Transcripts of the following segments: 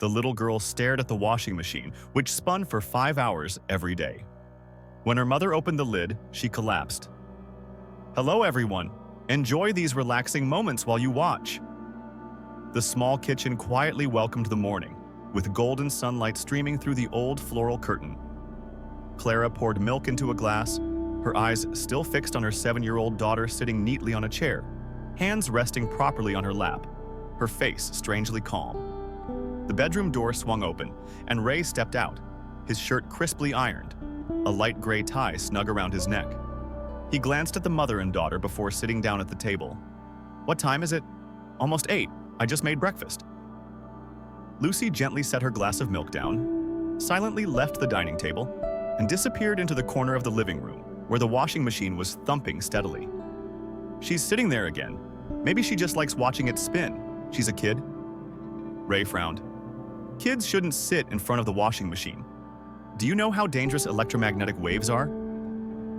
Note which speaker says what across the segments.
Speaker 1: The little girl stared at the washing machine, which spun for 5 hours every day. When her mother opened the lid, she collapsed. "Hello, everyone. Enjoy these relaxing moments while you watch." The small kitchen quietly welcomed the morning, with golden sunlight streaming through the old floral curtain. Clara poured milk into a glass, her eyes still fixed on her 7-year-old daughter sitting neatly on a chair, hands resting properly on her lap, her face strangely calm. The bedroom door swung open, and Ray stepped out, his shirt crisply ironed, a light gray tie snug around his neck. He glanced at the mother and daughter before sitting down at the table. "What time is it?" "Almost 8. I just made breakfast." Lucy gently set her glass of milk down, silently left the dining table, and disappeared into the corner of the living room, where the washing machine was thumping steadily. "She's sitting there again. Maybe she just likes watching it spin. She's a kid." Ray frowned. "Kids shouldn't sit in front of the washing machine. Do you know how dangerous electromagnetic waves are?"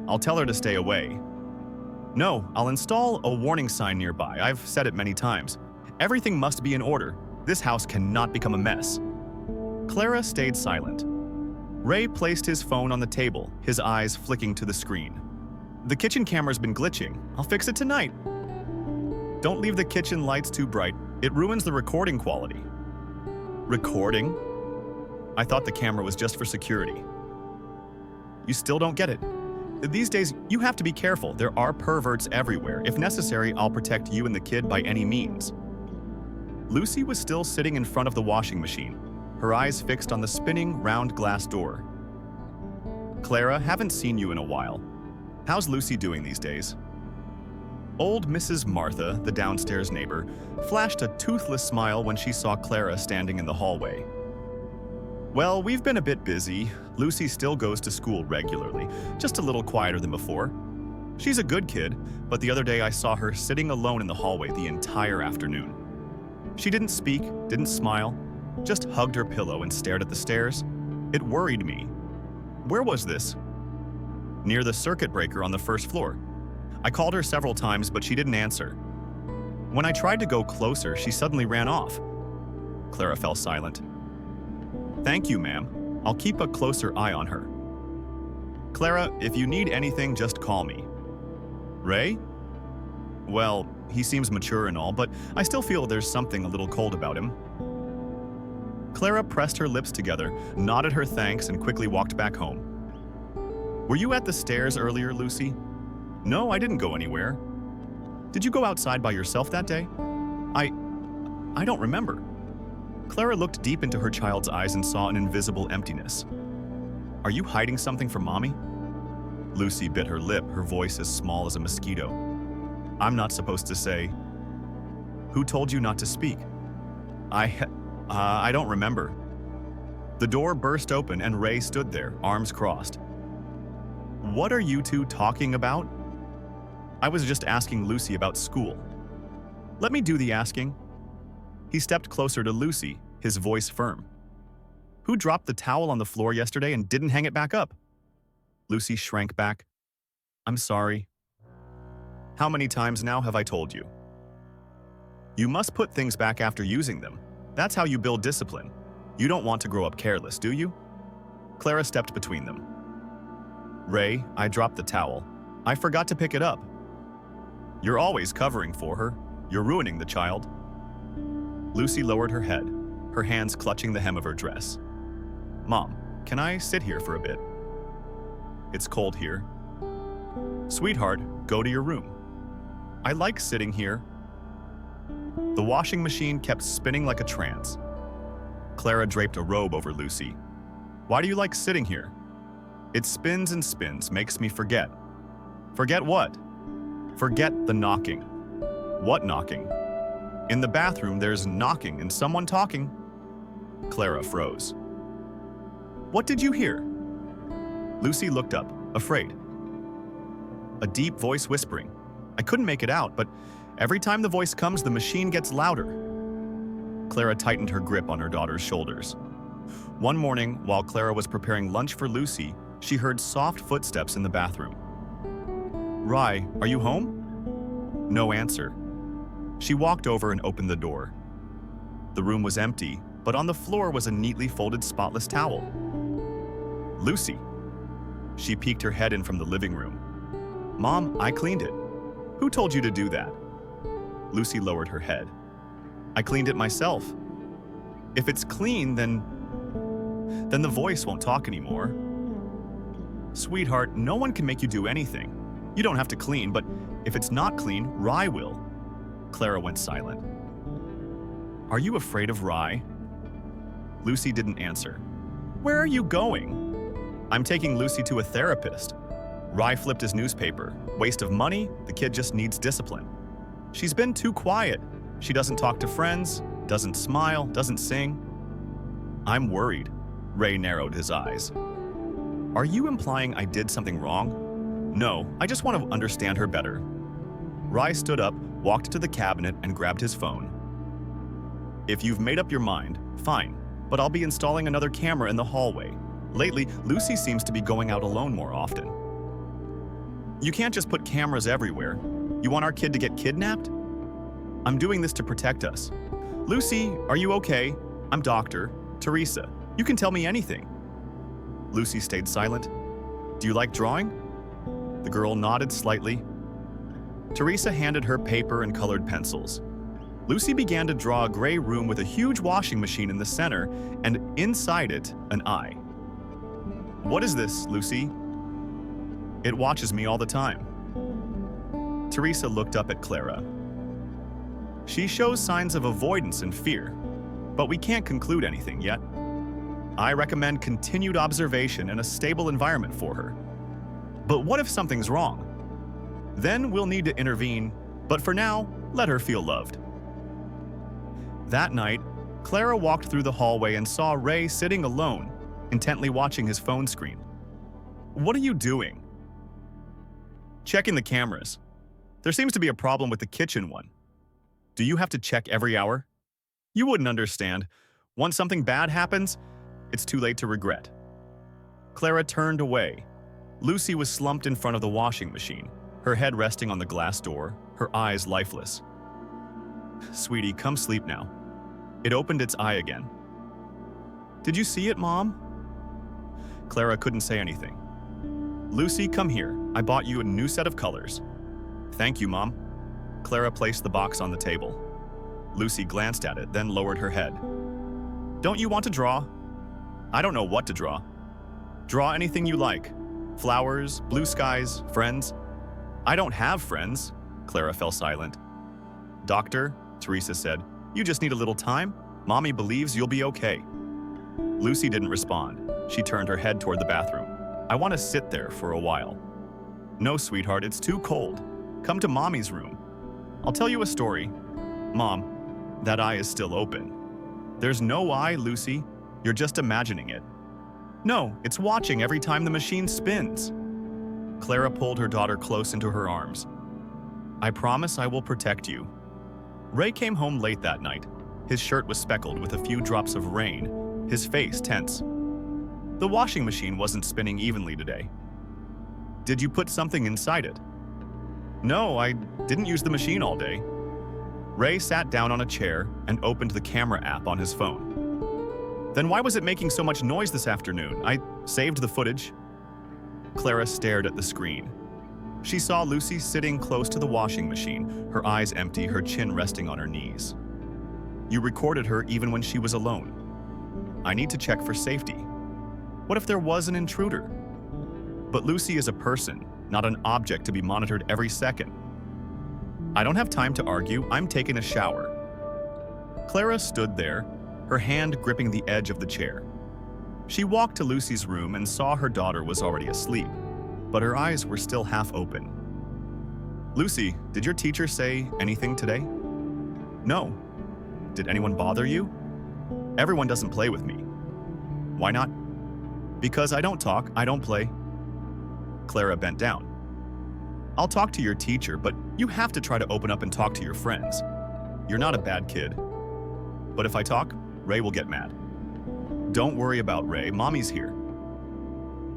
Speaker 1: "I'll tell her to stay away." "No, I'll install a warning sign nearby. I've said it many times. Everything must be in order. This house cannot become a mess." Clara stayed silent. Ray placed his phone on the table, his eyes flicking to the screen. "The kitchen camera's been glitching. I'll fix it tonight." "Don't leave the kitchen lights too bright. It ruins the recording quality." "Recording? I thought the camera was just for security." "You still don't get it. These days, you have to be careful. There are perverts everywhere. If necessary, I'll protect you and the kid by any means." Lucy was still sitting in front of the washing machine, her eyes fixed on the spinning, round glass door. "Clara, haven't seen you in a while. How's Lucy doing these days?" Old Mrs. Martha, the downstairs neighbor, flashed a toothless smile when she saw Clara standing in the hallway. "Well, we've been a bit busy. Lucy still goes to school regularly, just a little quieter than before. She's a good kid, but the other day I saw her sitting alone in the hallway the entire afternoon. She didn't speak, didn't smile, just hugged her pillow and stared at the stairs. It worried me." "Where was this?" "Near the circuit breaker on the first floor. I called her several times, but she didn't answer. When I tried to go closer, she suddenly ran off." Clara fell silent. "Thank you, ma'am. I'll keep a closer eye on her." "Clara, if you need anything, just call me." "Ray? Well, he seems mature and all, but I still feel there's something a little cold about him." Clara pressed her lips together, nodded her thanks, and quickly walked back home. "Were you at the stairs earlier, Lucy?" "No, I didn't go anywhere." "Did you go outside by yourself that day?" I don't remember." Clara looked deep into her child's eyes and saw an invisible emptiness. "Are you hiding something from Mommy?" Lucy bit her lip, her voice as small as a mosquito. "I'm not supposed to say." "Who told you not to speak?" I don't remember." The door burst open and Ray stood there, arms crossed. "What are you two talking about?" "I was just asking Lucy about school." "Let me do the asking." He stepped closer to Lucy, his voice firm. "Who dropped the towel on the floor yesterday and didn't hang it back up?" Lucy shrank back. "I'm sorry." "How many times now have I told you?" "You must put things back after using them. That's how you build discipline. You don't want to grow up careless, do you?" Clara stepped between them. "Ray, I dropped the towel. I forgot to pick it up." "You're always covering for her. You're ruining the child." Lucy lowered her head, her hands clutching the hem of her dress. "Mom, can I sit here for a bit?" "It's cold here." "Sweetheart, go to your room." "I like sitting here." The washing machine kept spinning like a trance. Clara draped a robe over Lucy. "Why do you like sitting here?" "It spins and spins, makes me forget." "Forget what?" "Forget the knocking." "What knocking?" "In the bathroom, there's knocking and someone talking." Clara froze. "What did you hear?" Lucy looked up, afraid. A deep voice whispering. I couldn't make it out, but every time the voice comes, the machine gets louder. Clara tightened her grip on her daughter's shoulders. One morning, while Clara was preparing lunch for Lucy, she heard soft footsteps in the bathroom. "Rai, are you home?" No answer. She walked over and opened the door. The room was empty, but on the floor was a neatly folded spotless towel. Lucy. She peeked her head in from the living room. Mom, I cleaned it. Who told you to do that? Lucy lowered her head. I cleaned it myself. If it's clean, then the voice won't talk anymore. Sweetheart, no one can make you do anything. You don't have to clean, but if it's not clean, Rye will. Clara went silent. Are you afraid of Rye? Lucy didn't answer. Where are you going? I'm taking Lucy to a therapist. Rye flipped his newspaper. Waste of money, the kid just needs discipline. She's been too quiet. She doesn't talk to friends, doesn't smile, doesn't sing. I'm worried. Ray narrowed his eyes. Are you implying I did something wrong? No, I just want to understand her better. Rye stood up, walked to the cabinet, and grabbed his phone. If you've made up your mind, fine, but I'll be installing another camera in the hallway. Lately, Lucy seems to be going out alone more often. You can't just put cameras everywhere. You want our kid to get kidnapped? I'm doing this to protect us. Lucy, are you okay? I'm Dr. Teresa. You can tell me anything. Lucy stayed silent. Do you like drawing? The girl nodded slightly. Teresa handed her paper and colored pencils. Lucy began to draw a gray room with a huge washing machine in the center, and inside it, an eye. What is this, Lucy? It watches me all the time. Teresa looked up at Clara. She shows signs of avoidance and fear, but we can't conclude anything yet. I recommend continued observation and a stable environment for her. But what if something's wrong? Then we'll need to intervene, but for now, let her feel loved. That night, Clara walked through the hallway and saw Ray sitting alone, intently watching his phone screen. What are you doing? Checking the cameras. There seems to be a problem with the kitchen one. Do you have to check every hour? You wouldn't understand. Once something bad happens, it's too late to regret. Clara turned away. Lucy was slumped in front of the washing machine, her head resting on the glass door, her eyes lifeless. Sweetie, come sleep now. It opened its eye again. Did you see it, Mom? Clara couldn't say anything. Lucy, come here. I bought you a new set of colors. Thank you, Mom. Clara placed the box on the table. Lucy glanced at it, then lowered her head. Don't you want to draw? I don't know what to draw. Draw anything you like. Flowers, blue skies, friends. I don't have friends. Clara fell silent. Doctor, Teresa said, you just need a little time. Mommy believes you'll be okay. Lucy didn't respond. She turned her head toward the bathroom. I want to sit there for a while. No, sweetheart, it's too cold. Come to Mommy's room. I'll tell you a story. Mom, that eye is still open. There's no eye, Lucy. You're just imagining it. No, it's watching every time the machine spins. Clara pulled her daughter close into her arms. I promise I will protect you. Ray came home late that night. His shirt was speckled with a few drops of rain, his face tense. The washing machine wasn't spinning evenly today. Did you put something inside it? No, I didn't use the machine all day. Ray sat down on a chair and opened the camera app on his phone. Then why was it making so much noise this afternoon? I saved the footage. Clara stared at the screen. She saw Lucy sitting close to the washing machine, her eyes empty, her chin resting on her knees. You recorded her even when she was alone. I need to check for safety. What if there was an intruder? But Lucy is a person, not an object to be monitored every second. I don't have time to argue. I'm taking a shower. Clara stood there, her hand gripping the edge of the chair. She walked to Lucy's room and saw her daughter was already asleep, but her eyes were still half open. Lucy, did your teacher say anything today? No. Did anyone bother you? Everyone doesn't play with me. Why not? Because I don't talk, I don't play. Clara bent down. I'll talk to your teacher, but you have to try to open up and talk to your friends. You're not a bad kid. But if I talk, Ray will get mad. Don't worry about Ray, Mommy's here.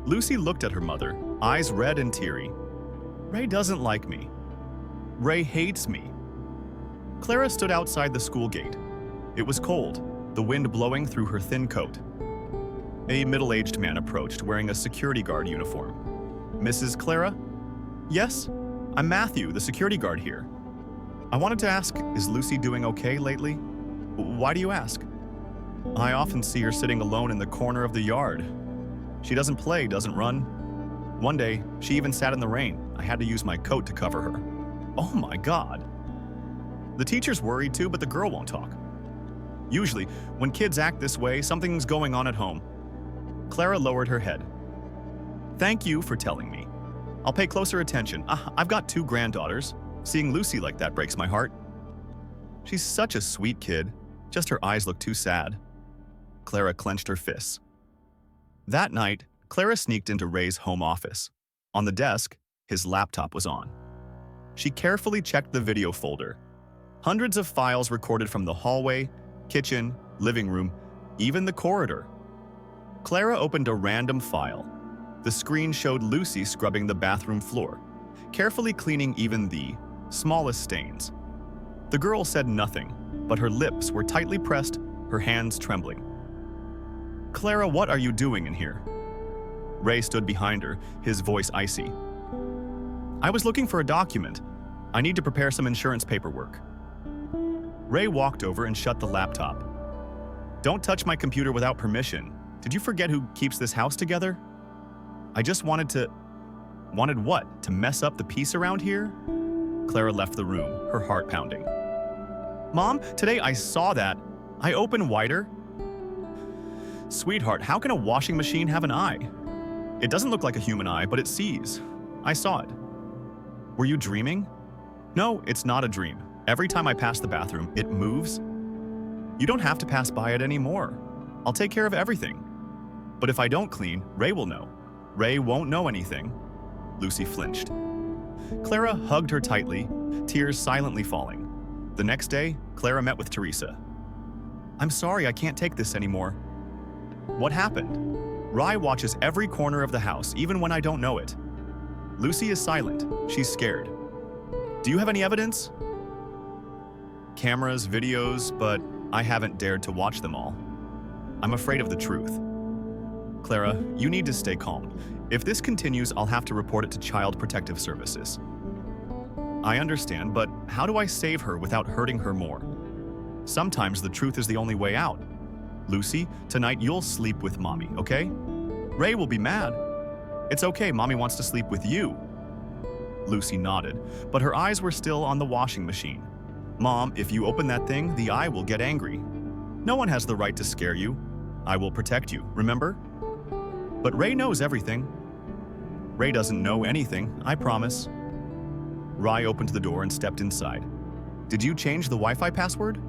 Speaker 1: Lucy looked at her mother, eyes red and teary. Ray doesn't like me. Ray hates me. Clara stood outside the school gate. It was cold. the wind blowing through her thin coat. A middle-aged man approached, wearing a security guard uniform. "Mrs. Clara?" "Yes, I'm Matthew, the security guard here. I wanted to ask, is Lucy doing okay lately?" "Why do you ask?" "I often see her sitting alone in the corner of the yard. She doesn't play, doesn't run. One day, she even sat in the rain. I had to use my coat to cover her." "Oh my God." The teacher's worried too, but the girl won't talk. Usually, when kids act this way, something's going on at home. Clara lowered her head. "Thank you for telling me. I'll pay closer attention. I've got 2 granddaughters. Seeing Lucy like that breaks my heart. She's such a sweet kid, just her eyes look too sad." Clara clenched her fists. That night, Clara sneaked into Ray's home office. On the desk, his laptop was on. She carefully checked the video folder. Hundreds of files recorded from the hallway, kitchen, living room, even the corridor. Clara opened a random file. The screen showed Lucy scrubbing the bathroom floor, carefully cleaning even the smallest stains. The girl said nothing, but her lips were tightly pressed, her hands trembling. "Clara, what are you doing in here?" Ray stood behind her, his voice icy. "I was looking for a document. I need to prepare some insurance paperwork." Ray walked over and shut the laptop. "Don't touch my computer without permission. Did you forget who keeps this house together?" "I just wanted to..." "Wanted what? To mess up the peace around here?" Clara left the room, her heart pounding. "Mom, today I saw that. I opened wider." "Sweetheart, how can a washing machine have an eye? It doesn't look like a human eye, but it sees. I saw it." "Were you dreaming?" "No, it's not a dream. Every time I pass the bathroom, it moves." "You don't have to pass by it anymore. I'll take care of everything." "But if I don't clean, Ray will know." "Ray won't know anything." Lucy flinched. Clara hugged her tightly, tears silently falling. The next day, Clara met with Teresa. "I'm sorry, I can't take this anymore." "What happened?" "Rai watches every corner of the house, even when I don't know it." Lucy is silent. She's scared. "Do you have any evidence?" "Cameras, videos, but I haven't dared to watch them all. I'm afraid of the truth." "Clara, you need to stay calm. If this continues, I'll have to report it to Child Protective Services." "I understand, but how do I save her without hurting her more? Sometimes the truth is the only way out. Lucy, tonight you'll sleep with Mommy, okay? Ray will be mad." "It's okay, Mommy wants to sleep with you." Lucy nodded, but her eyes were still on the washing machine. "Mom, if you open that thing, the eye will get angry. No one has the right to scare you. I will protect you, remember?" "But Ray knows everything." "Ray doesn't know anything, I promise." Rai opened the door and stepped inside. "Did you change the Wi-Fi password?"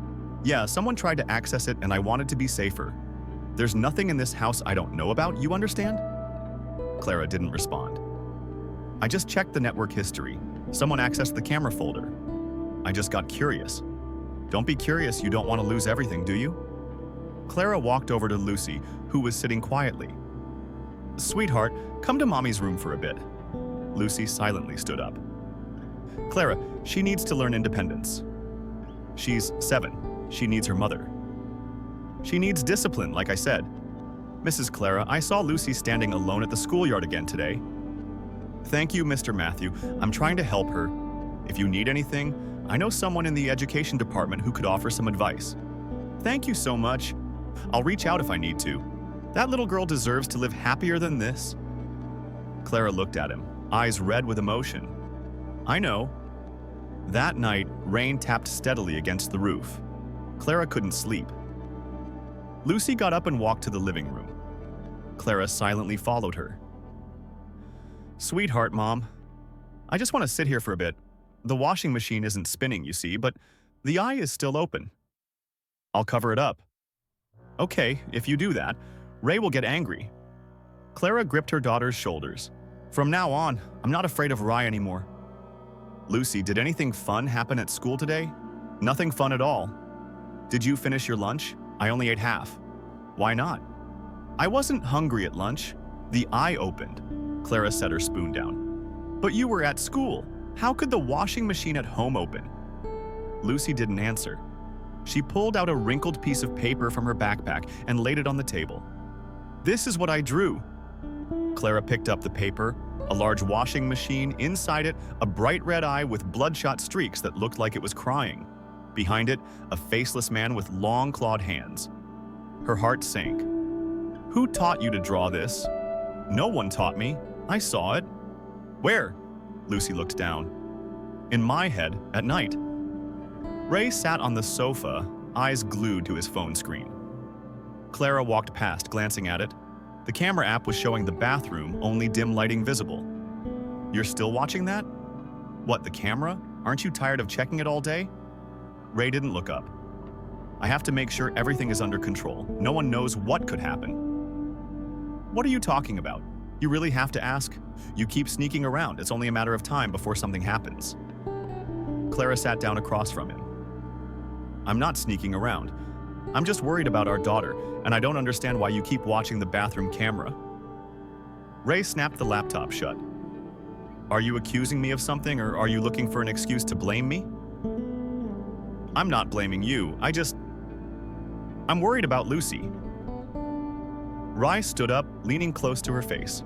Speaker 1: "Yeah, someone tried to access it and I wanted to be safer. There's nothing in this house I don't know about, you understand?" Clara didn't respond. "I just checked the network history. Someone accessed the camera folder. I just got curious." "Don't be curious, you don't want to lose everything, do you?" Clara walked over to Lucy, who was sitting quietly. "Sweetheart, come to Mommy's room for a bit." Lucy silently stood up. "Clara, she needs to learn independence. She's 7. She needs her mother. She needs discipline, like I said." "Mrs. Clara, I saw Lucy standing alone at the schoolyard again today." "Thank you, Mr. Matthew. I'm trying to help her. If you need anything, I know someone in the education department who could offer some advice." "Thank you so much. I'll reach out if I need to. That little girl deserves to live happier than this." Clara looked at him, eyes red with emotion. "I know." That night, rain tapped steadily against the roof. Clara couldn't sleep. Lucy got up and walked to the living room. Clara silently followed her. "Sweetheart, Mom, I just want to sit here for a bit. The washing machine isn't spinning, you see, but the eye is still open." "I'll cover it up." "Okay, if you do that, Ray will get angry." Clara gripped her daughter's shoulders. "From now on, I'm not afraid of Rai anymore." "Lucy, did anything fun happen at school today?" "Nothing fun at all." "Did you finish your lunch?" "I only ate half." "Why not?" "I wasn't hungry at lunch. The eye opened." Clara set her spoon down. "But you were at school. How could the washing machine at home open?" Lucy didn't answer. She pulled out a wrinkled piece of paper from her backpack and laid it on the table. "This is what I drew." Clara picked up the paper, a large washing machine, inside it, a bright red eye with bloodshot streaks that looked like it was crying. Behind it, a faceless man with long clawed hands. Her heart sank. "Who taught you to draw this?" "No one taught me. I saw it." "Where?" Lucy looked down. "In my head, at night." Ray sat on the sofa, eyes glued to his phone screen. Clara walked past, glancing at it. The camera app was showing the bathroom, only dim lighting visible. "You're still watching that?" "What, the camera? Aren't you tired of checking it all day?" Ray didn't look up. "I have to make sure everything is under control. No one knows what could happen." "What are you talking about? You really have to ask? You keep sneaking around. It's only a matter of time before something happens." Clara sat down across from him. "I'm not sneaking around. I'm just worried about our daughter, and I don't understand why you keep watching the bathroom camera." Ray snapped the laptop shut. "Are you accusing me of something, or are you looking for an excuse to blame me?" "I'm not blaming you. I'm worried about Lucy." Rai stood up, leaning close to her face.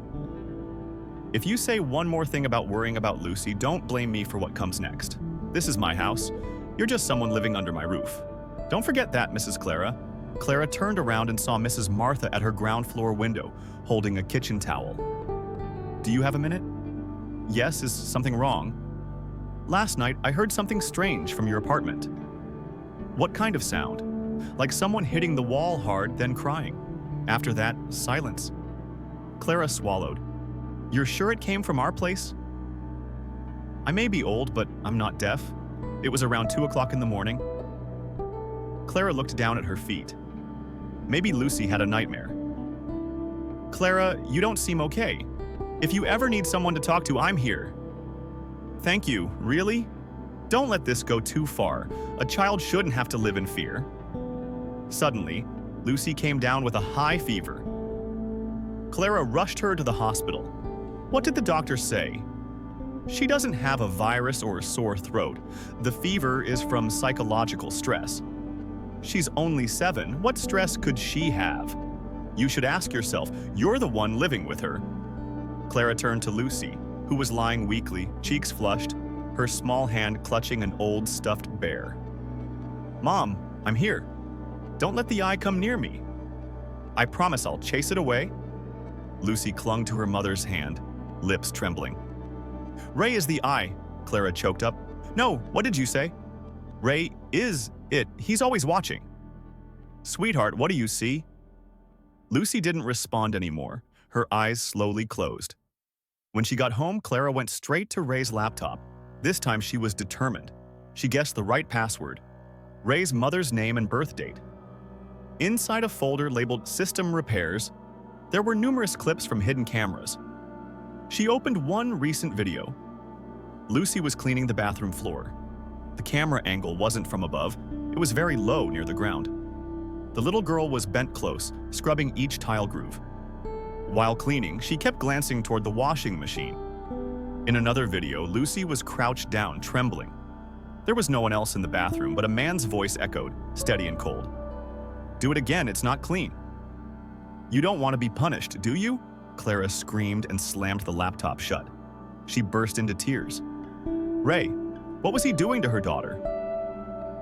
Speaker 1: "If you say one more thing about worrying about Lucy, don't blame me for what comes next. This is my house. You're just someone living under my roof. Don't forget that, Mrs. Clara." Clara turned around and saw Mrs. Martha at her ground floor window, holding a kitchen towel. "Do you have a minute?" "Yes, is something wrong?" "Last night, I heard something strange from your apartment." "What kind of sound?" "Like someone hitting the wall hard, then crying. After that, silence." Clara swallowed. "You're sure it came from our place?" "I may be old, but I'm not deaf. It was around 2 o'clock in the morning." Clara looked down at her feet. Maybe Lucy had a nightmare. "Clara, you don't seem okay. If you ever need someone to talk to, I'm here." "Thank you. Really? Don't let this go too far. A child shouldn't have to live in fear." Suddenly, Lucy came down with a high fever. Clara rushed her to the hospital. "What did the doctor say?" "She doesn't have a virus or a sore throat. The fever is from psychological stress." "She's only 7. What stress could she have?" "You should ask yourself. You're the one living with her." Clara turned to Lucy, who was lying weakly, cheeks flushed, her small hand clutching an old stuffed bear. "Mom, I'm here. Don't let the eye come near me." "I promise I'll chase it away." Lucy clung to her mother's hand, lips trembling. "Ray is the eye," Clara choked up. "No, what did you say?" "Ray is it. He's always watching." "Sweetheart, what do you see?" Lucy didn't respond anymore. Her eyes slowly closed. When she got home, Clara went straight to Ray's laptop. This time she was determined. She guessed the right password. Ray's mother's name and birth date. Inside a folder labeled System Repairs, there were numerous clips from hidden cameras. She opened one recent video. Lucy was cleaning the bathroom floor. The camera angle wasn't from above, it was very low near the ground. The little girl was bent close, scrubbing each tile groove. While cleaning, she kept glancing toward the washing machine. In another video, Lucy was crouched down, trembling. There was no one else in the bathroom, but a man's voice echoed, steady and cold. "Do it again, it's not clean." "You don't want to be punished, do you?" Clara screamed and slammed the laptop shut. She burst into tears. "Ray, what was he doing to her daughter?"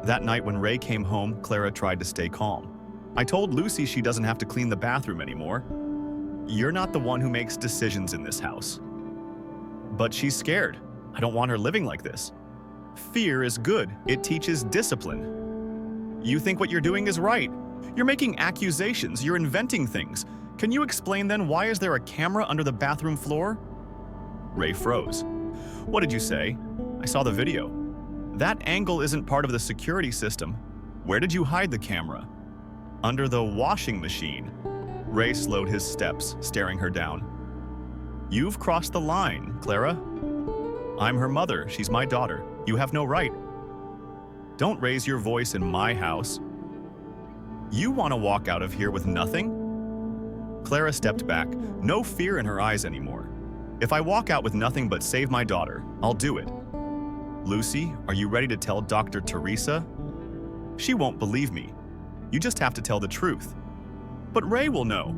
Speaker 1: That night when Ray came home, Clara tried to stay calm. "I told Lucy she doesn't have to clean the bathroom anymore. You're not the one who makes decisions in this house." "But she's scared. I don't want her living like this." "Fear is good. It teaches discipline." "You think what you're doing is right. You're making accusations. You're inventing things. Can you explain then why is there a camera under the bathroom floor?" Ray froze. "What did you say?" "I saw the video." "That angle isn't part of the security system. Where did you hide the camera?" "Under the washing machine." Ray slowed his steps, staring her down. "You've crossed the line, Clara." "I'm her mother. She's my daughter. You have no right." "Don't raise your voice in my house." "You want to walk out of here with nothing?" Clara stepped back, no fear in her eyes anymore. "If I walk out with nothing but save my daughter, I'll do it." "Lucy, are you ready to tell Dr. Teresa?" She won't believe me. You just have to tell the truth. But Ray will know.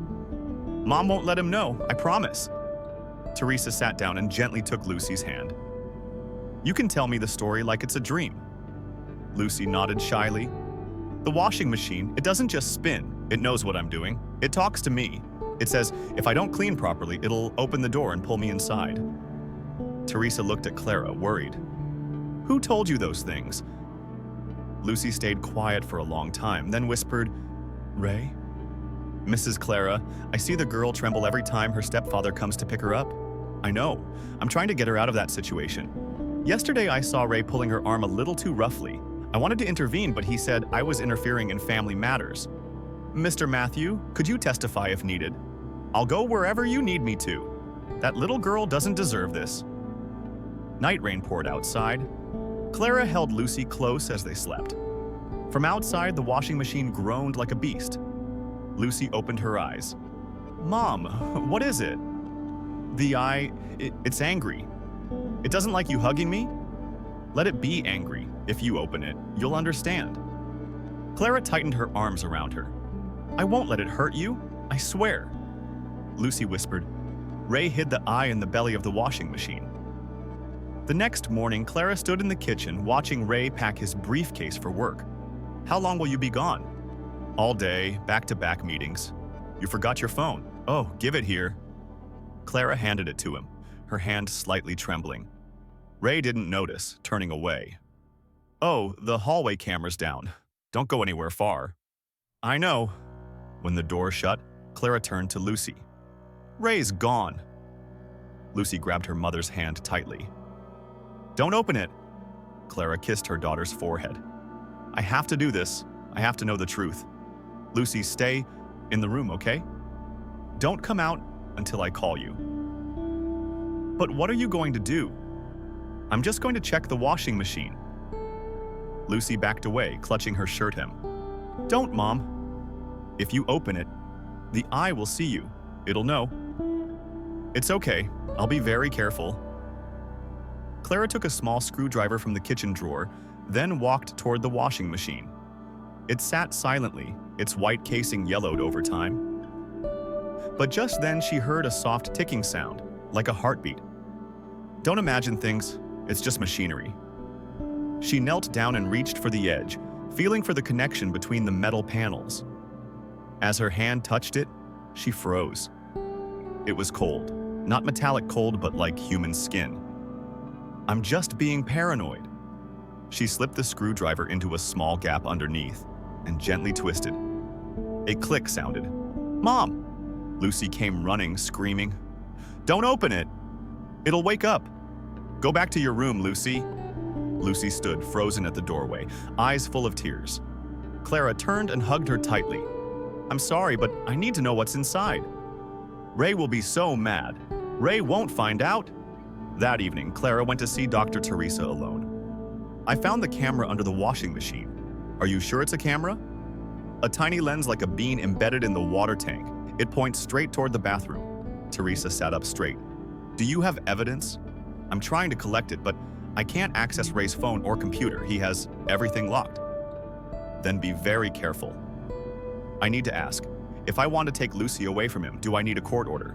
Speaker 1: Mom won't let him know, I promise. Teresa sat down and gently took Lucy's hand. You can tell me the story like it's a dream. Lucy nodded shyly. The washing machine, it doesn't just spin. It knows what I'm doing. It talks to me. It says, if I don't clean properly, it'll open the door and pull me inside. Teresa looked at Clara, worried. Who told you those things? Lucy stayed quiet for a long time, then whispered, Ray? Mrs. Clara, I see the girl tremble every time her stepfather comes to pick her up. I know. I'm trying to get her out of that situation. Yesterday I saw Ray pulling her arm a little too roughly. I wanted to intervene, but he said I was interfering in family matters. Mr. Matthew, could you testify if needed? I'll go wherever you need me to. That little girl doesn't deserve this. Night rain poured outside. Clara held Lucy close as they slept. From outside, the washing machine groaned like a beast. Lucy opened her eyes. Mom, what is it? It's angry. It doesn't like you hugging me? Let it be angry. If you open it, you'll understand. Clara tightened her arms around her. I won't let it hurt you, I swear. Lucy whispered. Ray hid the eye in the belly of the washing machine. The next morning, Clara stood in the kitchen watching Ray pack his briefcase for work. How long will you be gone? All day, back-to-back meetings. You forgot your phone. Oh, give it here. Clara handed it to him, her hand slightly trembling. Ray didn't notice, turning away. Oh, the hallway camera's down. Don't go anywhere far. I know. When the door shut, Clara turned to Lucy. Ray's gone. Lucy grabbed her mother's hand tightly. Don't open it. Clara kissed her daughter's forehead. I have to do this. I have to know the truth. Lucy, stay in the room, okay? Don't come out until I call you. But what are you going to do? I'm just going to check the washing machine. Lucy backed away, clutching her shirt hem. Don't, Mom. If you open it, the eye will see you. It'll know. It's okay. I'll be very careful. Clara took a small screwdriver from the kitchen drawer, then walked toward the washing machine. It sat silently, its white casing yellowed over time. But just then she heard a soft ticking sound, like a heartbeat. Don't imagine things, it's just machinery. She knelt down and reached for the edge, feeling for the connection between the metal panels. As her hand touched it, she froze. It was cold, not metallic cold, but like human skin. I'm just being paranoid. She slipped the screwdriver into a small gap underneath and gently twisted. A click sounded. Mom! Lucy came running, screaming. Don't open it! It'll wake up! Go back to your room, Lucy. Lucy stood frozen at the doorway, eyes full of tears. Clara turned and hugged her tightly. I'm sorry, but I need to know what's inside. Ray will be so mad. Ray won't find out. That evening, Clara went to see Dr. Teresa alone. I found the camera under the washing machine. Are you sure it's a camera? A tiny lens like a bean embedded in the water tank. It points straight toward the bathroom. Teresa sat up straight. Do you have evidence? I'm trying to collect it, but I can't access Ray's phone or computer. He has everything locked. Then be very careful. I need to ask, if I want to take Lucy away from him, do I need a court order?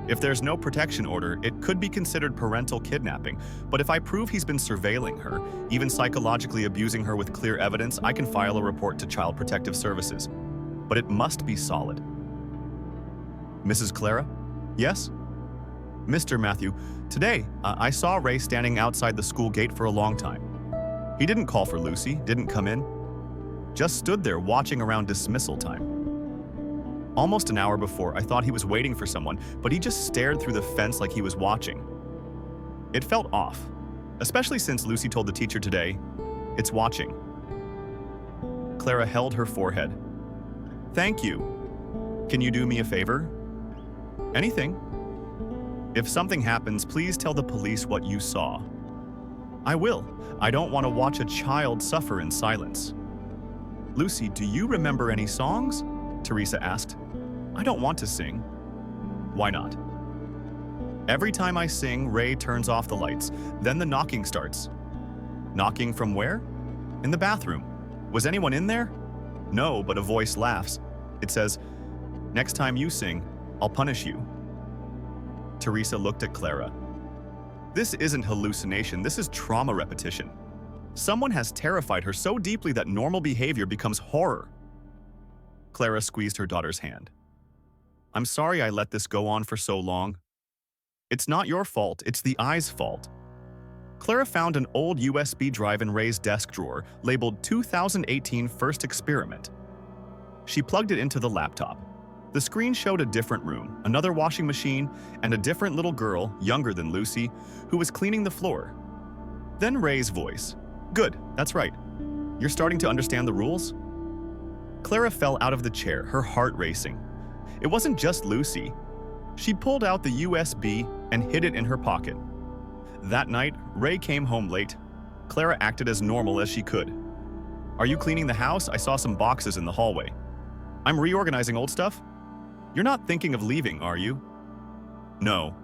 Speaker 1: If there's no protection order, it could be considered parental kidnapping, but if I prove he's been surveilling her, even psychologically abusing her with clear evidence, I can file a report to Child Protective Services. But it must be solid. Mrs. Clara? Yes? Mr. Matthew, today, I saw Ray standing outside the school gate for a long time. He didn't call for Lucy, didn't come in. Just stood there watching around dismissal time. Almost an hour before, I thought he was waiting for someone, but he just stared through the fence like he was watching. It felt off, especially since Lucy told the teacher today, it's watching. Clara held her forehead. Thank you. Can you do me a favor? Anything. If something happens, please tell the police what you saw. I will. I don't want to watch a child suffer in silence. Lucy, do you remember any songs? Teresa asked. I don't want to sing. Why not? Every time I sing, Ray turns off the lights. Then the knocking starts. Knocking from where? In the bathroom. Was anyone in there? No, but a voice laughs. It says, "Next time you sing, I'll punish you." Teresa looked at Clara. This isn't hallucination, this is trauma repetition. Someone has terrified her so deeply that normal behavior becomes horror. Clara squeezed her daughter's hand. I'm sorry I let this go on for so long. It's not your fault, it's the eye's fault. Clara found an old USB drive in Ray's desk drawer labeled 2018 First Experiment. She plugged it into the laptop. The screen showed a different room, another washing machine, and a different little girl, younger than Lucy, who was cleaning the floor. Then Ray's voice. Good, that's right. You're starting to understand the rules? Clara fell out of the chair, her heart racing. It wasn't just Lucy. She pulled out the USB and hid it in her pocket. That night, Ray came home late. Clara acted as normal as she could. Are you cleaning the house? I saw some boxes in the hallway. I'm reorganizing old stuff? You're not thinking of leaving, are you? No.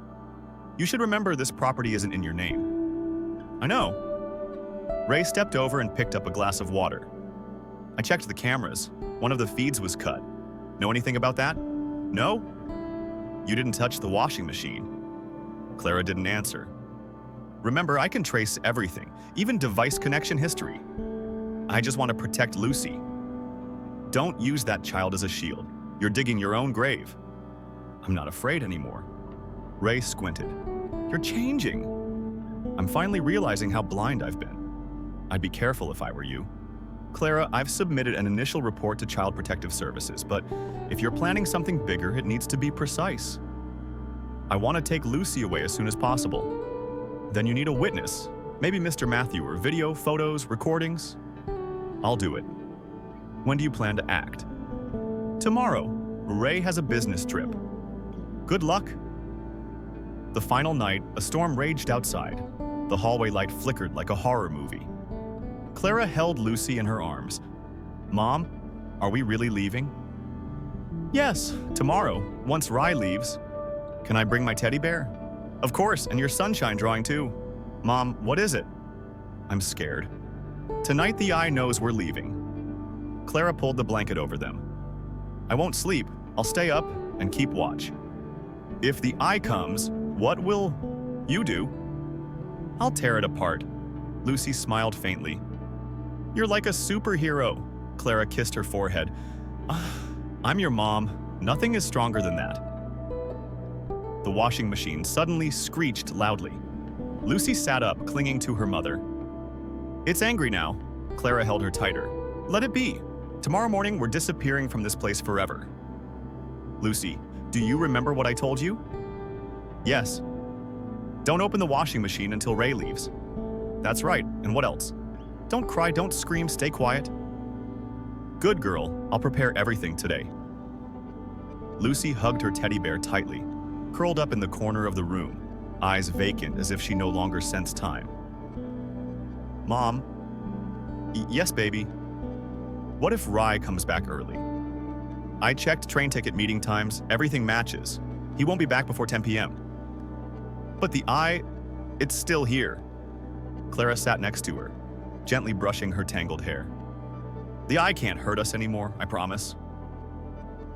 Speaker 1: You should remember this property isn't in your name. I know. Ray stepped over and picked up a glass of water. I checked the cameras. One of the feeds was cut. Know anything about that? No? You didn't touch the washing machine. Clara didn't answer. Remember, I can trace everything, even device connection history. I just want to protect Lucy. Don't use that child as a shield. You're digging your own grave. I'm not afraid anymore. Ray squinted. You're changing. I'm finally realizing how blind I've been. I'd be careful if I were you. Clara, I've submitted an initial report to Child Protective Services, but if you're planning something bigger, it needs to be precise. I want to take Lucy away as soon as possible. Then you need a witness, maybe Mr. Matthew, or video, photos, recordings. I'll do it. When do you plan to act? Tomorrow. Ray has a business trip. Good luck. The final night, a storm raged outside. The hallway light flickered like a horror movie. Clara held Lucy in her arms. Mom, are we really leaving? Yes, tomorrow, once Rye leaves. Can I bring my teddy bear? Of course, and your sunshine drawing too. Mom, what is it? I'm scared. Tonight the eye knows we're leaving. Clara pulled the blanket over them. I won't sleep. I'll stay up and keep watch. If the eye comes, what will you do? I'll tear it apart. Lucy smiled faintly. You're like a superhero. Clara kissed her forehead. I'm your mom. Nothing is stronger than that. The washing machine suddenly screeched loudly. Lucy sat up, clinging to her mother. It's angry now. Clara held her tighter. Let it be. Tomorrow morning, we're disappearing from this place forever. Lucy, do you remember what I told you? Yes. Don't open the washing machine until Ray leaves. That's right, and what else? Don't cry, don't scream, stay quiet. Good girl, I'll prepare everything today. Lucy hugged her teddy bear tightly, curled up in the corner of the room, eyes vacant as if she no longer sensed time. Mom? Yes, baby. What if Rye comes back early? I checked train ticket meeting times, everything matches. He won't be back before 10 p.m. But the eye, it's still here. Clara sat next to her, gently brushing her tangled hair. The eye can't hurt us anymore, I promise.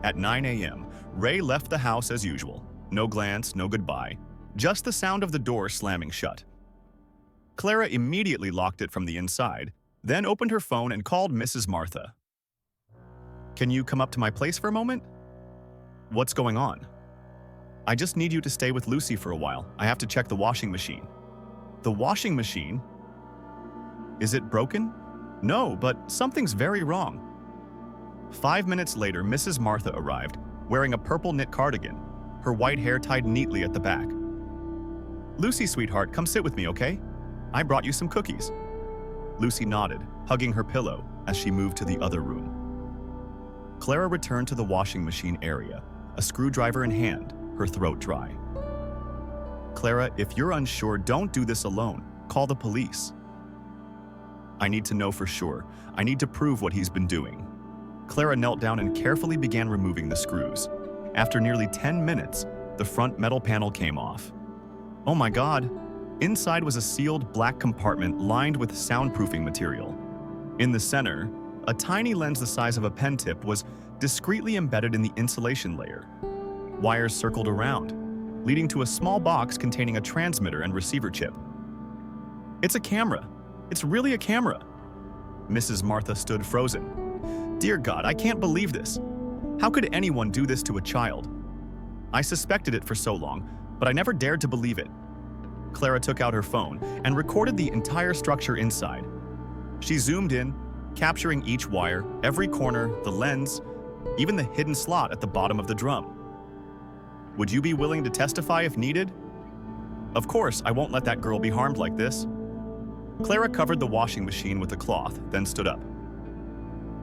Speaker 1: At 9 a.m., Ray left the house as usual. No glance, no goodbye, just the sound of the door slamming shut. Clara immediately locked it from the inside, then opened her phone and called Mrs. Martha. Can you come up to my place for a moment? What's going on? I just need you to stay with Lucy for a while. I have to check the washing machine. The washing machine? Is it broken? No, but something's very wrong. 5 minutes later, Mrs. Martha arrived, wearing a purple knit cardigan, her white hair tied neatly at the back. Lucy, sweetheart, come sit with me, okay? I brought you some cookies. Lucy nodded, hugging her pillow as she moved to the other room. Clara returned to the washing machine area, a screwdriver in hand, her throat dry. Clara, if you're unsure, don't do this alone. Call the police. I need to know for sure. I need to prove what he's been doing. Clara knelt down and carefully began removing the screws. After nearly 10 minutes, the front metal panel came off. Oh my God! Inside was a sealed black compartment lined with soundproofing material. In the center, a tiny lens the size of a pen tip was discreetly embedded in the insulation layer. Wires circled around, leading to a small box containing a transmitter and receiver chip. It's a camera. It's really a camera. Mrs. Martha stood frozen. Dear God, I can't believe this. How could anyone do this to a child? I suspected it for so long, but I never dared to believe it. Clara took out her phone and recorded the entire structure inside. She zoomed in, capturing each wire, every corner, the lens, even the hidden slot at the bottom of the drum. Would you be willing to testify if needed? Of course, I won't let that girl be harmed like this. Clara covered the washing machine with a cloth, then stood up.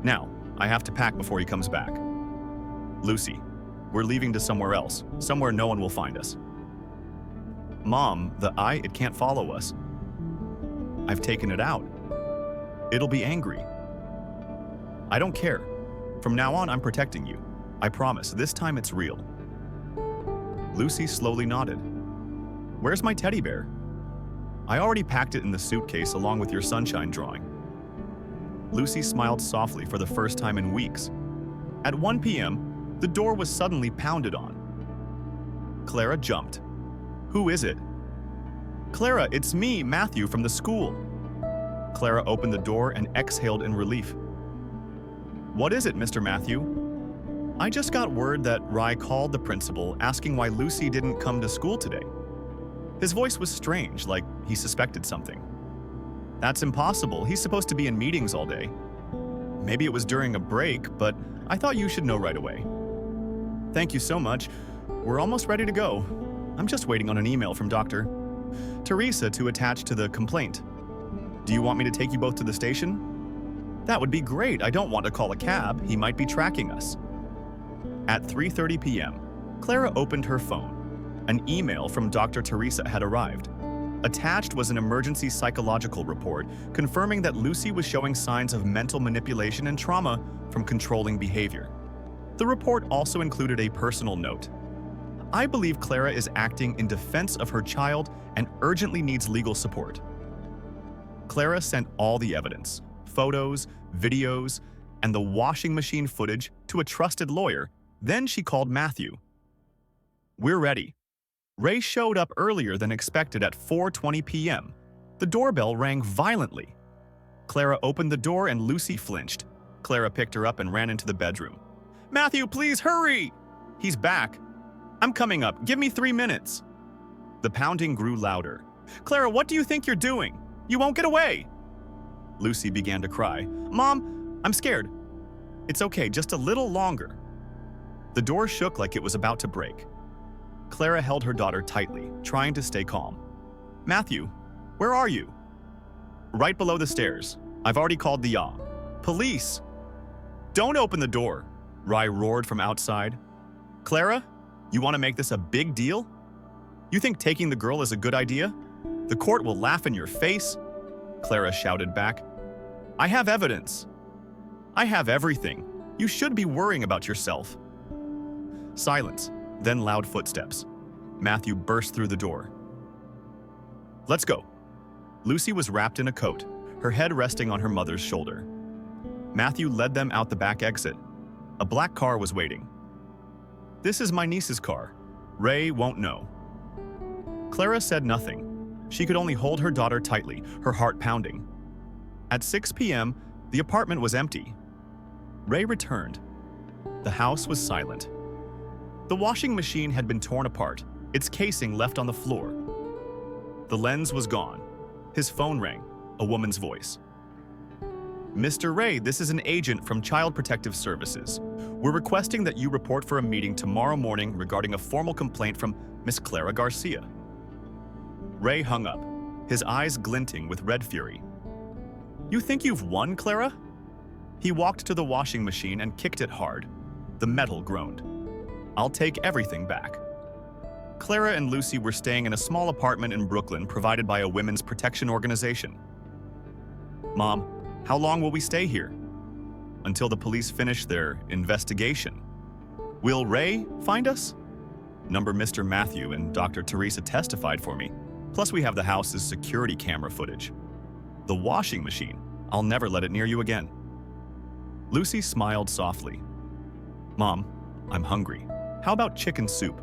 Speaker 1: Now, I have to pack before he comes back. Lucy, we're leaving to somewhere else, somewhere no one will find us. Mom, it can't follow us. I've taken it out. It'll be angry. I don't care. From now on, I'm protecting you. I promise, this time it's real. Lucy slowly nodded. Where's my teddy bear? I already packed it in the suitcase along with your sunshine drawing. Lucy smiled softly for the first time in weeks. At 1 p.m., the door was suddenly pounded on. Clara jumped. Who is it? Clara, it's me, Matthew, from the school. Clara opened the door and exhaled in relief. What is it, Mr. Matthew? I just got word that Rye called the principal asking why Lucy didn't come to school today. His voice was strange, like he suspected something. That's impossible. He's supposed to be in meetings all day. Maybe it was during a break, but I thought you should know right away. Thank you so much. We're almost ready to go. I'm just waiting on an email from Dr. Teresa to attach to the complaint. Do you want me to take you both to the station? That would be great. I don't want to call a cab. He might be tracking us. At 3:30 p.m., Clara opened her phone. An email from Dr. Teresa had arrived. Attached was an emergency psychological report confirming that Lucy was showing signs of mental manipulation and trauma from controlling behavior. The report also included a personal note. I believe Clara is acting in defense of her child and urgently needs legal support. Clara sent all the evidence, photos, videos, and the washing machine footage to a trusted lawyer. Then she called Matthew. We're ready. Ray showed up earlier than expected at 4:20 p.m. The doorbell rang violently. Clara opened the door and Lucy flinched. Clara picked her up and ran into the bedroom. Matthew, please hurry! He's back. I'm coming up. Give me 3 minutes. The pounding grew louder. Clara, what do you think you're doing? You won't get away. Lucy began to cry. Mom, I'm scared. It's okay, just a little longer. The door shook like it was about to break. Clara held her daughter tightly, trying to stay calm. Matthew, where are you? Right below the stairs. I've already called the police. Don't open the door, Rye roared from outside. Clara, you want to make this a big deal? You think taking the girl is a good idea? The court will laugh in your face, Clara shouted back. I have evidence. I have everything. You should be worrying about yourself. Silence, then loud footsteps. Matthew burst through the door. Let's go. Lucy was wrapped in a coat, her head resting on her mother's shoulder. Matthew led them out the back exit. A black car was waiting. This is my niece's car. Ray won't know. Clara said nothing. She could only hold her daughter tightly, her heart pounding. At 6 p.m., the apartment was empty. Ray returned. The house was silent. The washing machine had been torn apart, its casing left on the floor. The lens was gone. His phone rang, a woman's voice. Mr. Ray, this is an agent from Child Protective Services. We're requesting that you report for a meeting tomorrow morning regarding a formal complaint from Miss Clara Garcia. Ray hung up, his eyes glinting with red fury. You think you've won, Clara? He walked to the washing machine and kicked it hard. The metal groaned. I'll take everything back. Clara and Lucy were staying in a small apartment in Brooklyn provided by a women's protection organization. Mom, how long will we stay here? Until the police finish their investigation. Will Ray find us? Mr. Matthew and Dr. Teresa testified for me. Plus we have the house's security camera footage. The washing machine, I'll never let it near you again. Lucy smiled softly. Mom, I'm hungry. How about chicken soup?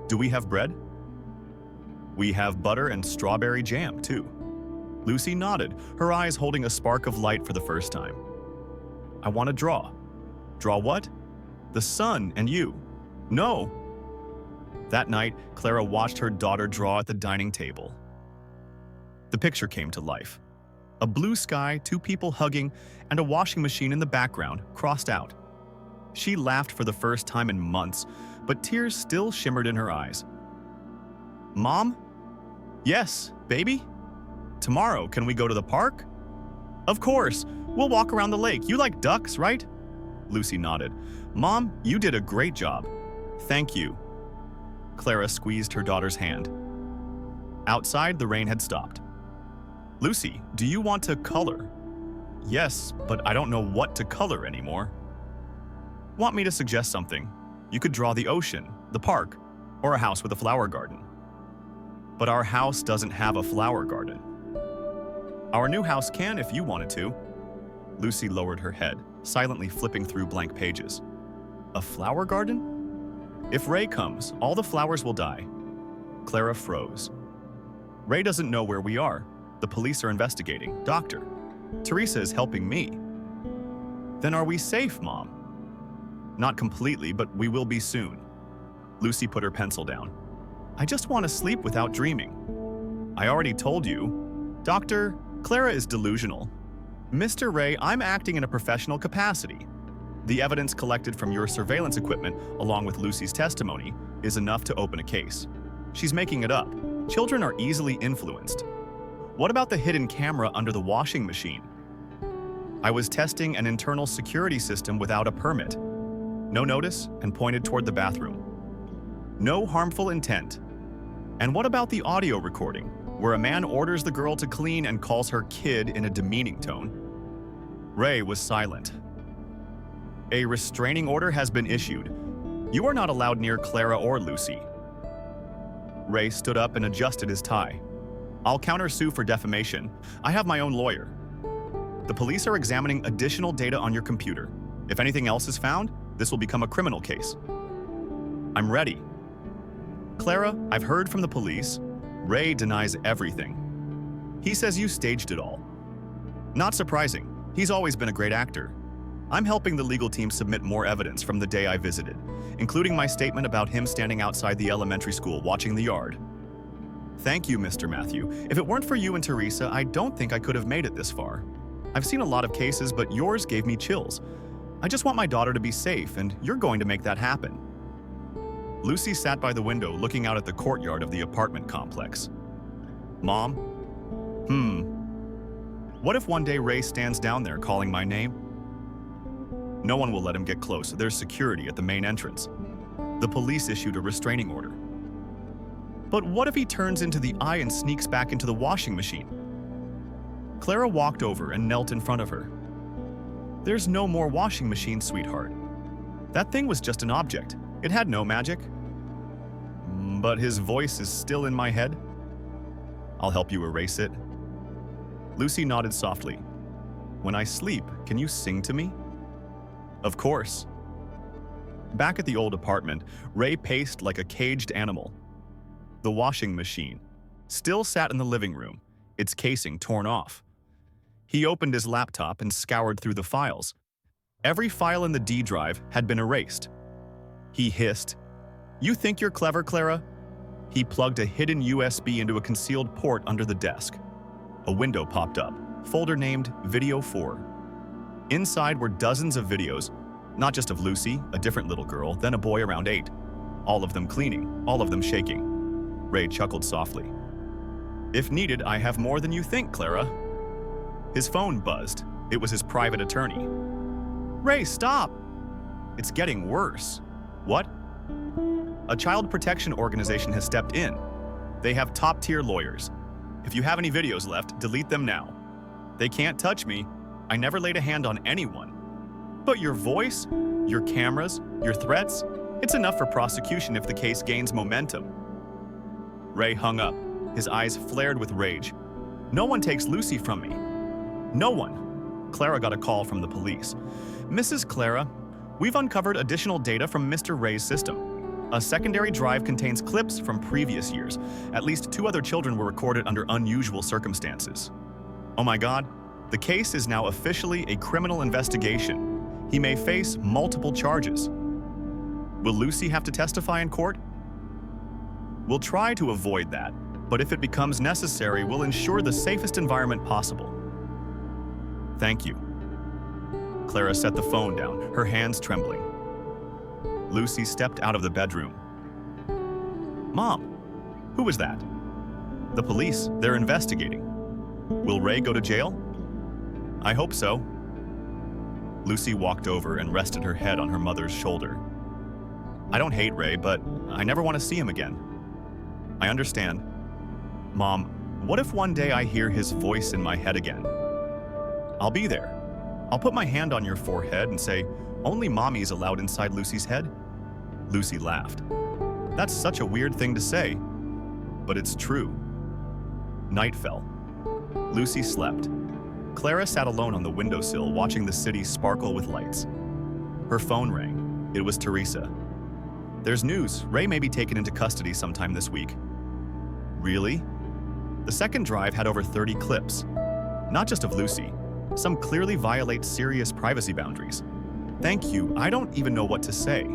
Speaker 1: Do we have bread? We have butter and strawberry jam, too. Lucy nodded, her eyes holding a spark of light for the first time. I want to draw. Draw what? The sun and you. No. That night, Clara watched her daughter draw at the dining table. The picture came to life. A blue sky, two people hugging, and a washing machine in the background, crossed out. She laughed for the first time in months, but tears still shimmered in her eyes. Mom? Yes, baby? Tomorrow, can we go to the park? Of course. We'll walk around the lake. You like ducks, right? Lucy nodded. Mom, you did a great job. Thank you. Clara squeezed her daughter's hand. Outside, the rain had stopped. Lucy, do you want to color? Yes, but I don't know what to color anymore. Want me to suggest something? You could draw the ocean, the park, or a house with a flower garden. But our house doesn't have a flower garden. Our new house can if you wanted to. Lucy lowered her head, silently flipping through blank pages. A flower garden? If Ray comes, all the flowers will die. Clara froze. Ray doesn't know where we are. The police are investigating. Doctor, Teresa is helping me. Then are we safe, Mom? Not completely, but we will be soon. Lucy put her pencil down. I just want to sleep without dreaming. I already told you. Doctor, Clara is delusional. Mr. Ray, I'm acting in a professional capacity. The evidence collected from your surveillance equipment, along with Lucy's testimony, is enough to open a case. She's making it up. Children are easily influenced. What about the hidden camera under the washing machine? I was testing an internal security system without a permit. No notice, and pointed toward the bathroom. No harmful intent. And what about the audio recording, where a man orders the girl to clean and calls her kid in a demeaning tone? Ray was silent. A restraining order has been issued. You are not allowed near Clara or Lucy. Ray stood up and adjusted his tie. I'll countersue for defamation. I have my own lawyer. The police are examining additional data on your computer. If anything else is found, this will become a criminal case. I'm ready. Clara, I've heard from the police. Ray denies everything. He says you staged it all. Not surprising. He's always been a great actor. I'm helping the legal team submit more evidence from the day I visited, including my statement about him standing outside the elementary school watching the yard. Thank you, Mr. Matthew. If it weren't for you and Teresa, I don't think I could have made it this far. I've seen a lot of cases, but yours gave me chills. I just want my daughter to be safe, and you're going to make that happen. Lucy sat by the window looking out at the courtyard of the apartment complex. Mom? What if one day Ray stands down there calling my name? No one will let him get close. There's security at the main entrance. The police issued a restraining order. But what if he turns into the eye and sneaks back into the washing machine? Clara walked over and knelt in front of her. There's no more washing machine, sweetheart. That thing was just an object. It had no magic. But his voice is still in my head. I'll help you erase it. Lucy nodded softly. When I sleep, can you sing to me? Of course. Back at the old apartment, Ray paced like a caged animal. The washing machine still sat in the living room, its casing torn off. He opened his laptop and scoured through the files. Every file in the D drive had been erased. He hissed, "You think you're clever, Clara?" He plugged a hidden USB into a concealed port under the desk. A window popped up, folder named Video 4. Inside were dozens of videos, not just of Lucy, a different little girl, then a boy around 8. All of them cleaning, all of them shaking. Ray chuckled softly. If needed, I have more than you think, Clara. His phone buzzed. It was his private attorney. Ray, stop! It's getting worse. What? A child protection organization has stepped in. They have top-tier lawyers. If you have any videos left, delete them now. They can't touch me. I never laid a hand on anyone. But your voice, your cameras, your threats, it's enough for prosecution if the case gains momentum. Ray hung up. His eyes flared with rage. No one takes Lucy from me. No one. Clara got a call from the police. Mrs. Clara, we've uncovered additional data from Mr. Ray's system. A secondary drive contains clips from previous years. At least 2 other children were recorded under unusual circumstances. Oh my God, the case is now officially a criminal investigation. He may face multiple charges. Will Lucy have to testify in court? We'll try to avoid that, but if it becomes necessary, we'll ensure the safest environment possible. Thank you. Clara set the phone down, her hands trembling. Lucy stepped out of the bedroom. Mom, who was that? The police, they're investigating. Will Ray go to jail? I hope so. Lucy walked over and rested her head on her mother's shoulder. I don't hate Ray, but I never want to see him again. I understand. Mom, what if one day I hear his voice in my head again? I'll be there. I'll put my hand on your forehead and say, only Mommy's allowed inside Lucy's head. Lucy laughed. That's such a weird thing to say, but it's true. Night fell. Lucy slept. Clara sat alone on the windowsill watching the city sparkle with lights. Her phone rang. It was Teresa. There's news. Ray may be taken into custody sometime this week. Really? The second drive had over 30 clips. Not just of Lucy. Some clearly violate serious privacy boundaries. Thank you. I don't even know what to say.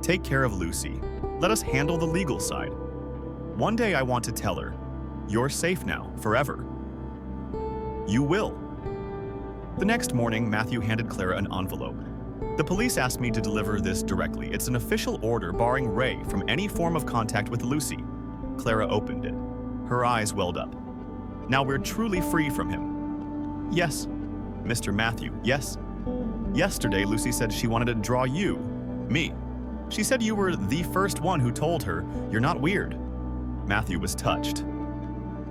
Speaker 1: Take care of Lucy. Let us handle the legal side. One day I want to tell her, you're safe now, forever. You will. The next morning, Matthew handed Clara an envelope. The police asked me to deliver this directly. It's an official order barring Ray from any form of contact with Lucy. Clara opened it. Her eyes welled up. Now we're truly free from him. Yes, Mr. Matthew, yes. Yesterday, Lucy said she wanted to draw you, me. She said you were the first one who told her you're not weird. Matthew was touched.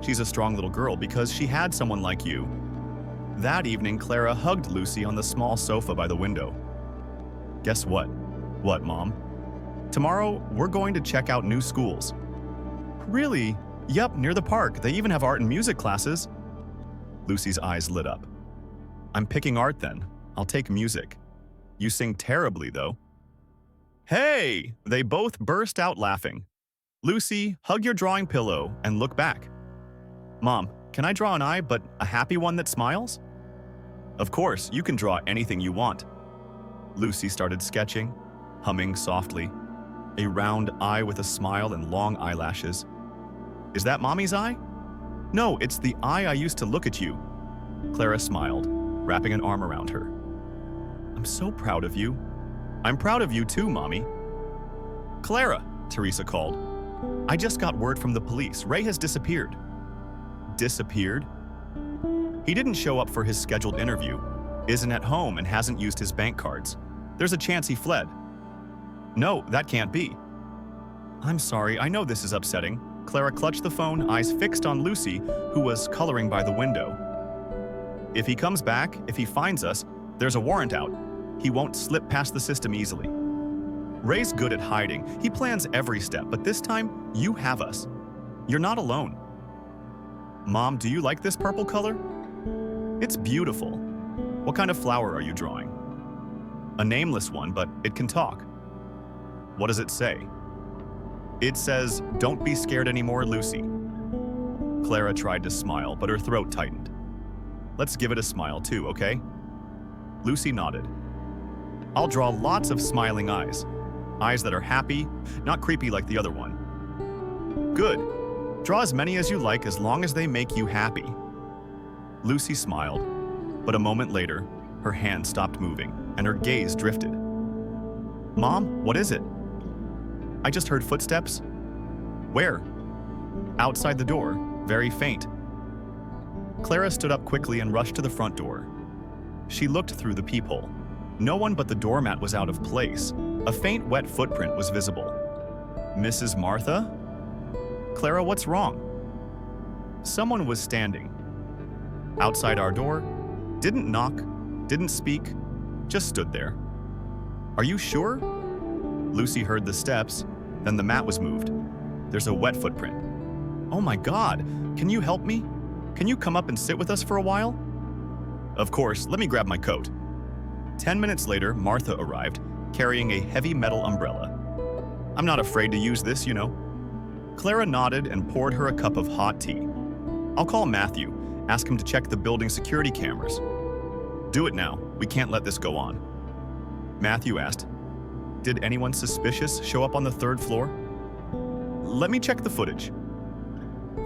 Speaker 1: She's a strong little girl because she had someone like you. That evening, Clara hugged Lucy on the small sofa by the window. Guess what? What, Mom? Tomorrow, we're going to check out new schools. Really? Yep, near the park. They even have art and music classes. Lucy's eyes lit up. I'm picking art then. I'll take music. You sing terribly, though. Hey! They both burst out laughing. Lucy, hug your drawing pillow and look back. Mom, can I draw an eye, but a happy one that smiles? Of course, you can draw anything you want. Lucy started sketching, humming softly. A round eye with a smile and long eyelashes. Is that Mommy's eye? No, it's the eye I used to look at you. Clara smiled, wrapping an arm around her. I'm so proud of you. I'm proud of you too, Mommy. Clara, Teresa called. I just got word from the police. Ray has disappeared. Disappeared? He didn't show up for his scheduled interview, isn't at home and hasn't used his bank cards. There's a chance he fled. No, that can't be. I'm sorry, I know this is upsetting. Clara clutched the phone, eyes fixed on Lucy, who was coloring by the window. If he comes back, if he finds us, there's a warrant out. He won't slip past the system easily. Ray's good at hiding. He plans every step, but this time, you have us. You're not alone. Mom, do you like this purple color? It's beautiful. What kind of flower are you drawing? A nameless one, but it can talk. What does it say? It says, "Don't be scared anymore, Lucy." Clara tried to smile, but her throat tightened. Let's give it a smile too, okay? Lucy nodded. I'll draw lots of smiling eyes. Eyes that are happy, not creepy like the other one. Good. Draw as many as you like as long as they make you happy. Lucy smiled, but a moment later, her hand stopped moving and her gaze drifted. Mom, what is it? I just heard footsteps. Where? Outside the door, very faint. Clara stood up quickly and rushed to the front door. She looked through the peephole. No one but the doormat was out of place. A faint, wet footprint was visible. Mrs. Martha? Clara, what's wrong? Someone was standing. Outside our door, didn't knock, didn't speak, just stood there. Are you sure? Lucy heard the steps, then the mat was moved. There's a wet footprint. Oh my God, can you help me? Can you come up and sit with us for a while? Of course, let me grab my coat. 10 minutes later, Martha arrived, carrying a heavy metal umbrella. "I'm not afraid to use this, you know." Clara nodded and poured her a cup of hot tea. "I'll call Matthew, ask him to check the building security cameras." "Do it now. We can't let this go on." Matthew asked, "Did anyone suspicious show up on the 3rd floor?" "Let me check the footage."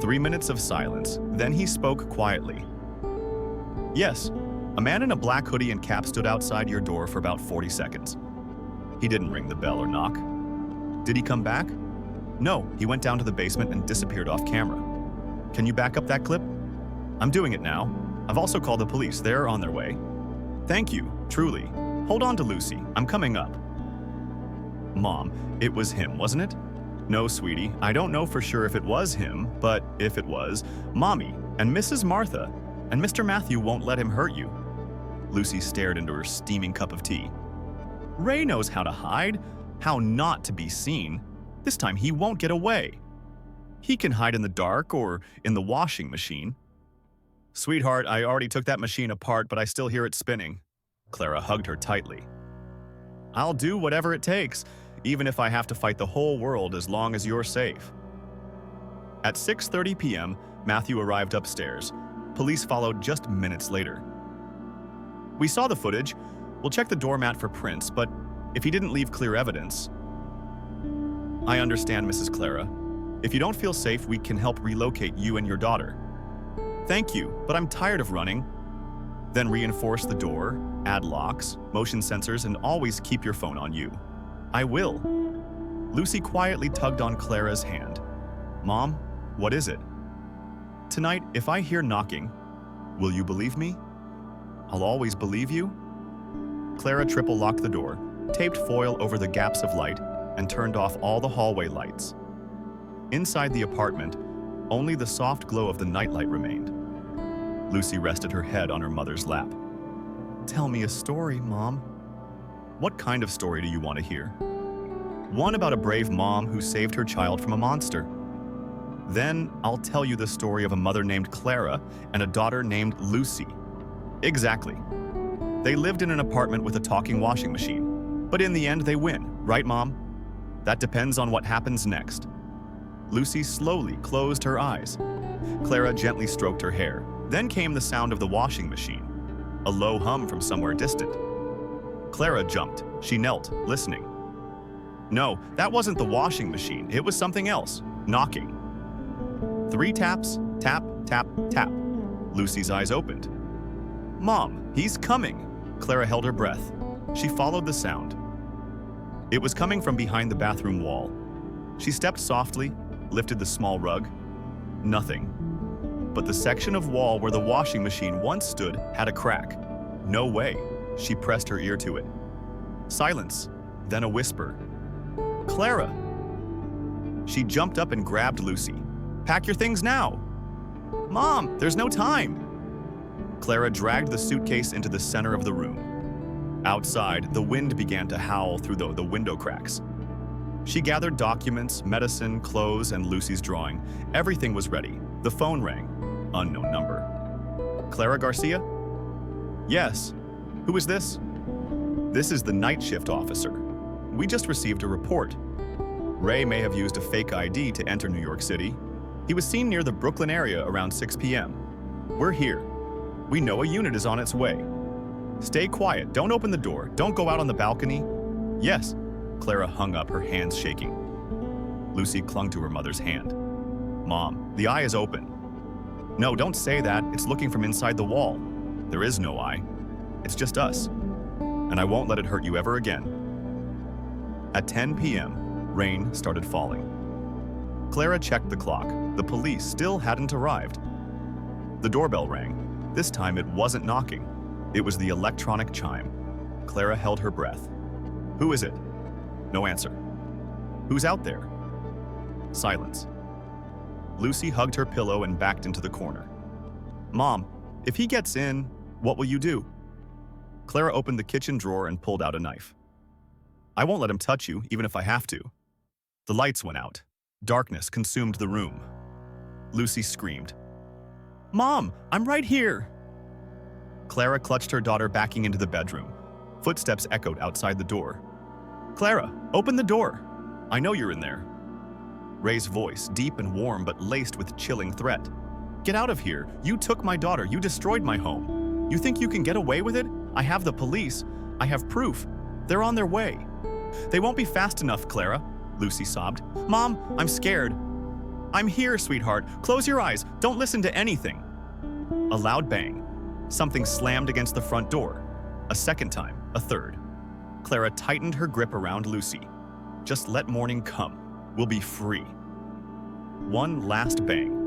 Speaker 1: 3 minutes of silence, then he spoke quietly. "Yes, a man in a black hoodie and cap stood outside your door for about 40 seconds. He didn't ring the bell or knock." "Did he come back?" "No, he went down to the basement and disappeared off camera." "Can you back up that clip?" "I'm doing it now. I've also called the police. They're on their way." "Thank you, truly. Hold on to Lucy. I'm coming up." "Mom, it was him, wasn't it?" "No, sweetie. I don't know for sure if it was him, but if it was, Mommy and Mrs. Martha and Mr. Matthew won't let him hurt you." Lucy stared into her steaming cup of tea. "Ray knows how to hide, how not to be seen. This time he won't get away. He can hide in the dark or in the washing machine." "Sweetheart, I already took that machine apart, but I still hear it spinning." Clara hugged her tightly. "I'll do whatever it takes, even if I have to fight the whole world as long as you're safe." At 6:30 p.m., Matthew arrived upstairs. Police followed just minutes later. "We saw the footage. We'll check the doormat for prints, but if he didn't leave clear evidence..." "I understand, Mrs. Clara. If you don't feel safe, we can help relocate you and your daughter." "Thank you, but I'm tired of running." "Then reinforce the door, add locks, motion sensors, and always keep your phone on you." "I will." Lucy quietly tugged on Clara's hand. "Mom, what is it?" "Tonight, if I hear knocking, will you believe me?" "I'll always believe you." Clara triple-locked the door, taped foil over the gaps of light, and turned off all the hallway lights. Inside the apartment, only the soft glow of the nightlight remained. Lucy rested her head on her mother's lap. "Tell me a story, Mom." "What kind of story do you want to hear?" "One about a brave mom who saved her child from a monster." "Then I'll tell you the story of a mother named Clara and a daughter named Lucy." "Exactly. They lived in an apartment with a talking washing machine. But in the end, they win, right, Mom?" "That depends on what happens next." Lucy slowly closed her eyes. Clara gently stroked her hair. Then came the sound of the washing machine, a low hum from somewhere distant. Clara jumped. She knelt, listening. No, that wasn't the washing machine. It was something else, knocking. 3 taps, tap, tap, tap. Lucy's eyes opened. "Mom, he's coming." Clara held her breath. She followed the sound. It was coming from behind the bathroom wall. She stepped softly, lifted the small rug. Nothing. But the section of wall where the washing machine once stood had a crack. No way. She pressed her ear to it. Silence, then a whisper. "Clara!" She jumped up and grabbed Lucy. "Pack your things now!" "Mom, there's no time!" Clara dragged the suitcase into the center of the room. Outside, the wind began to howl through the window cracks. She gathered documents, medicine, clothes, and Lucy's drawing. Everything was ready. The phone rang. Unknown number. "Clara Garcia?" "Yes. Who is this?" "This is the night shift officer. We just received a report. Ray may have used a fake ID to enter New York City. He was seen near the Brooklyn area around 6 p.m. We're here. We know a unit is on its way. Stay quiet. Don't open the door. Don't go out on the balcony." "Yes." Clara hung up, her hands shaking. Lucy clung to her mother's hand. "Mom, the eye is open." "No, don't say that. It's looking from inside the wall. There is no eye. It's just us. And I won't let it hurt you ever again." At 10 p.m., rain started falling. Clara checked the clock. The police still hadn't arrived. The doorbell rang. This time it wasn't knocking. It was the electronic chime. Clara held her breath. "Who is it?" No answer. "Who's out there?" Silence. Lucy hugged her pillow and backed into the corner. "Mom, if he gets in, what will you do?" Clara opened the kitchen drawer and pulled out a knife. "I won't let him touch you, even if I have to." The lights went out. Darkness consumed the room. Lucy screamed. "Mom, I'm right here!" Clara clutched her daughter backing into the bedroom. Footsteps echoed outside the door. "Clara, open the door. I know you're in there." Ray's voice, deep and warm but laced with chilling threat. "Get out of here. You took my daughter. You destroyed my home. You think you can get away with it? I have the police. I have proof. They're on their way." "They won't be fast enough, Clara," Lucy sobbed. "Mom, I'm scared." "I'm here, sweetheart. Close your eyes. Don't listen to anything." A loud bang. Something slammed against the front door. A second time, a third. Clara tightened her grip around Lucy. "Just let morning come. We'll be free." One last bang.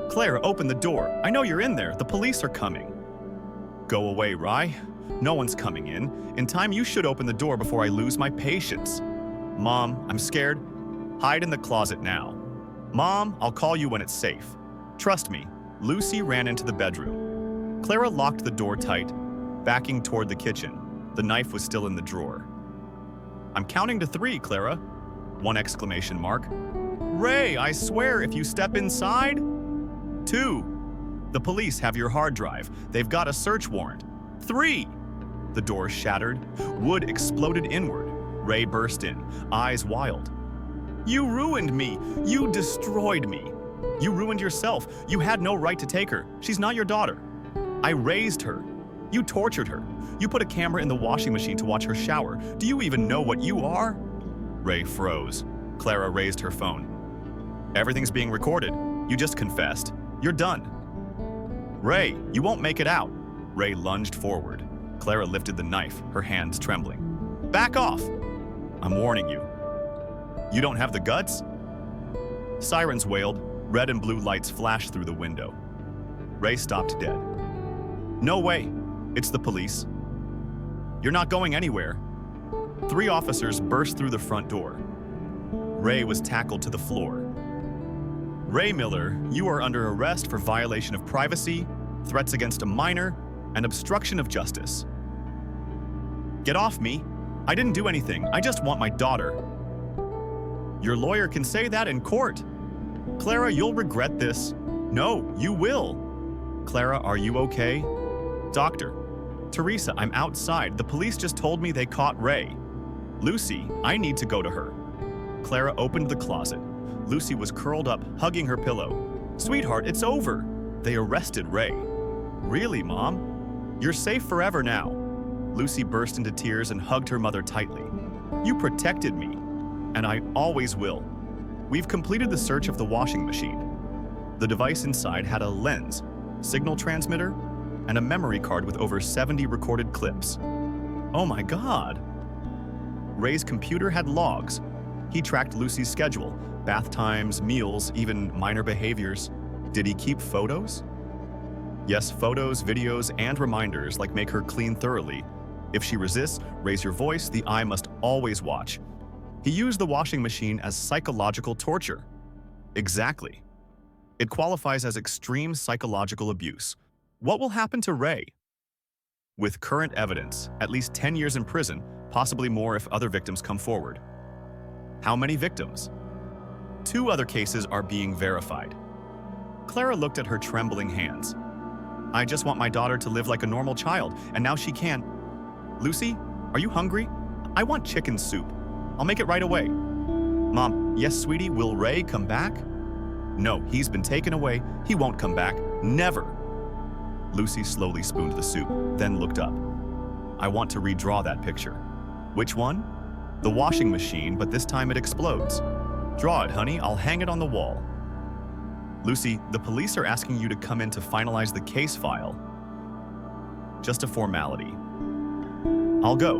Speaker 1: "Clara, open the door. I know you're in there. The police are coming." "Go away, Rye. No one's coming in. In time, you should open the door before I lose my patience." "Mom, I'm scared. Hide in the closet now." "Mom, I'll call you when it's safe." "Trust me." Lucy ran into the bedroom. Clara locked the door tight, backing toward the kitchen. The knife was still in the drawer. "I'm counting to 3, Clara." One exclamation mark. "Ray, I swear, if you step inside..." 2. "The police have your hard drive. They've got a search warrant." 3. The door shattered. Wood exploded inward. Ray burst in, eyes wild. "You ruined me. You destroyed me. You ruined yourself. You had no right to take her. She's not your daughter. I raised her. You tortured her. You put a camera in the washing machine to watch her shower. Do you even know what you are?" Ray froze. Clara raised her phone. "Everything's being recorded. You just confessed. You're done." "Ray, you won't make it out." Ray lunged forward. Clara lifted the knife, her hands trembling. "Back off! I'm warning you. You don't have the guts?" Sirens wailed. Red and blue lights flashed through the window. Ray stopped dead. "No way. It's the police." "You're not going anywhere." 3 officers burst through the front door. Ray was tackled to the floor. "Ray Miller, you are under arrest for violation of privacy, threats against a minor, and obstruction of justice." "Get off me. I didn't do anything. I just want my daughter." "Your lawyer can say that in court." "Clara, you'll regret this." "No, you will." "Clara, are you okay?" "Doctor." "Teresa, I'm outside. The police just told me they caught Ray." "Lucy, I need to go to her." Clara opened the closet. Lucy was curled up, hugging her pillow. "Sweetheart, it's over. They arrested Ray." "Really, Mom? You're safe forever now." Lucy burst into tears and hugged her mother tightly. "You protected me, and I always will." We've completed the search of the washing machine. The device inside had a lens, signal transmitter, and a memory card with over 70 recorded clips. Oh my God! Ray's computer had logs. He tracked Lucy's schedule, bath times, meals, even minor behaviors. Did he keep photos? Yes, photos, videos, and reminders like make her clean thoroughly. If she resists, raise your voice, the eye must always watch. He used the washing machine as psychological torture. Exactly. It qualifies as extreme psychological abuse. What will happen to Ray? With current evidence, at least 10 years in prison, possibly more if other victims come forward. How many victims? 2 other cases are being verified. Clara looked at her trembling hands. "I just want my daughter to live like a normal child, and now she can't." "Lucy, are you hungry? I want chicken soup. I'll make it right away." "Mom, yes, sweetie, will Ray come back?" "No, he's been taken away. He won't come back. Never." Lucy slowly spooned the soup, then looked up. "I want to redraw that picture." "Which one?" "The washing machine, but this time it explodes." "Draw it, honey. I'll hang it on the wall." "Lucy, the police are asking you to come in to finalize the case file." "Just a formality." "I'll go.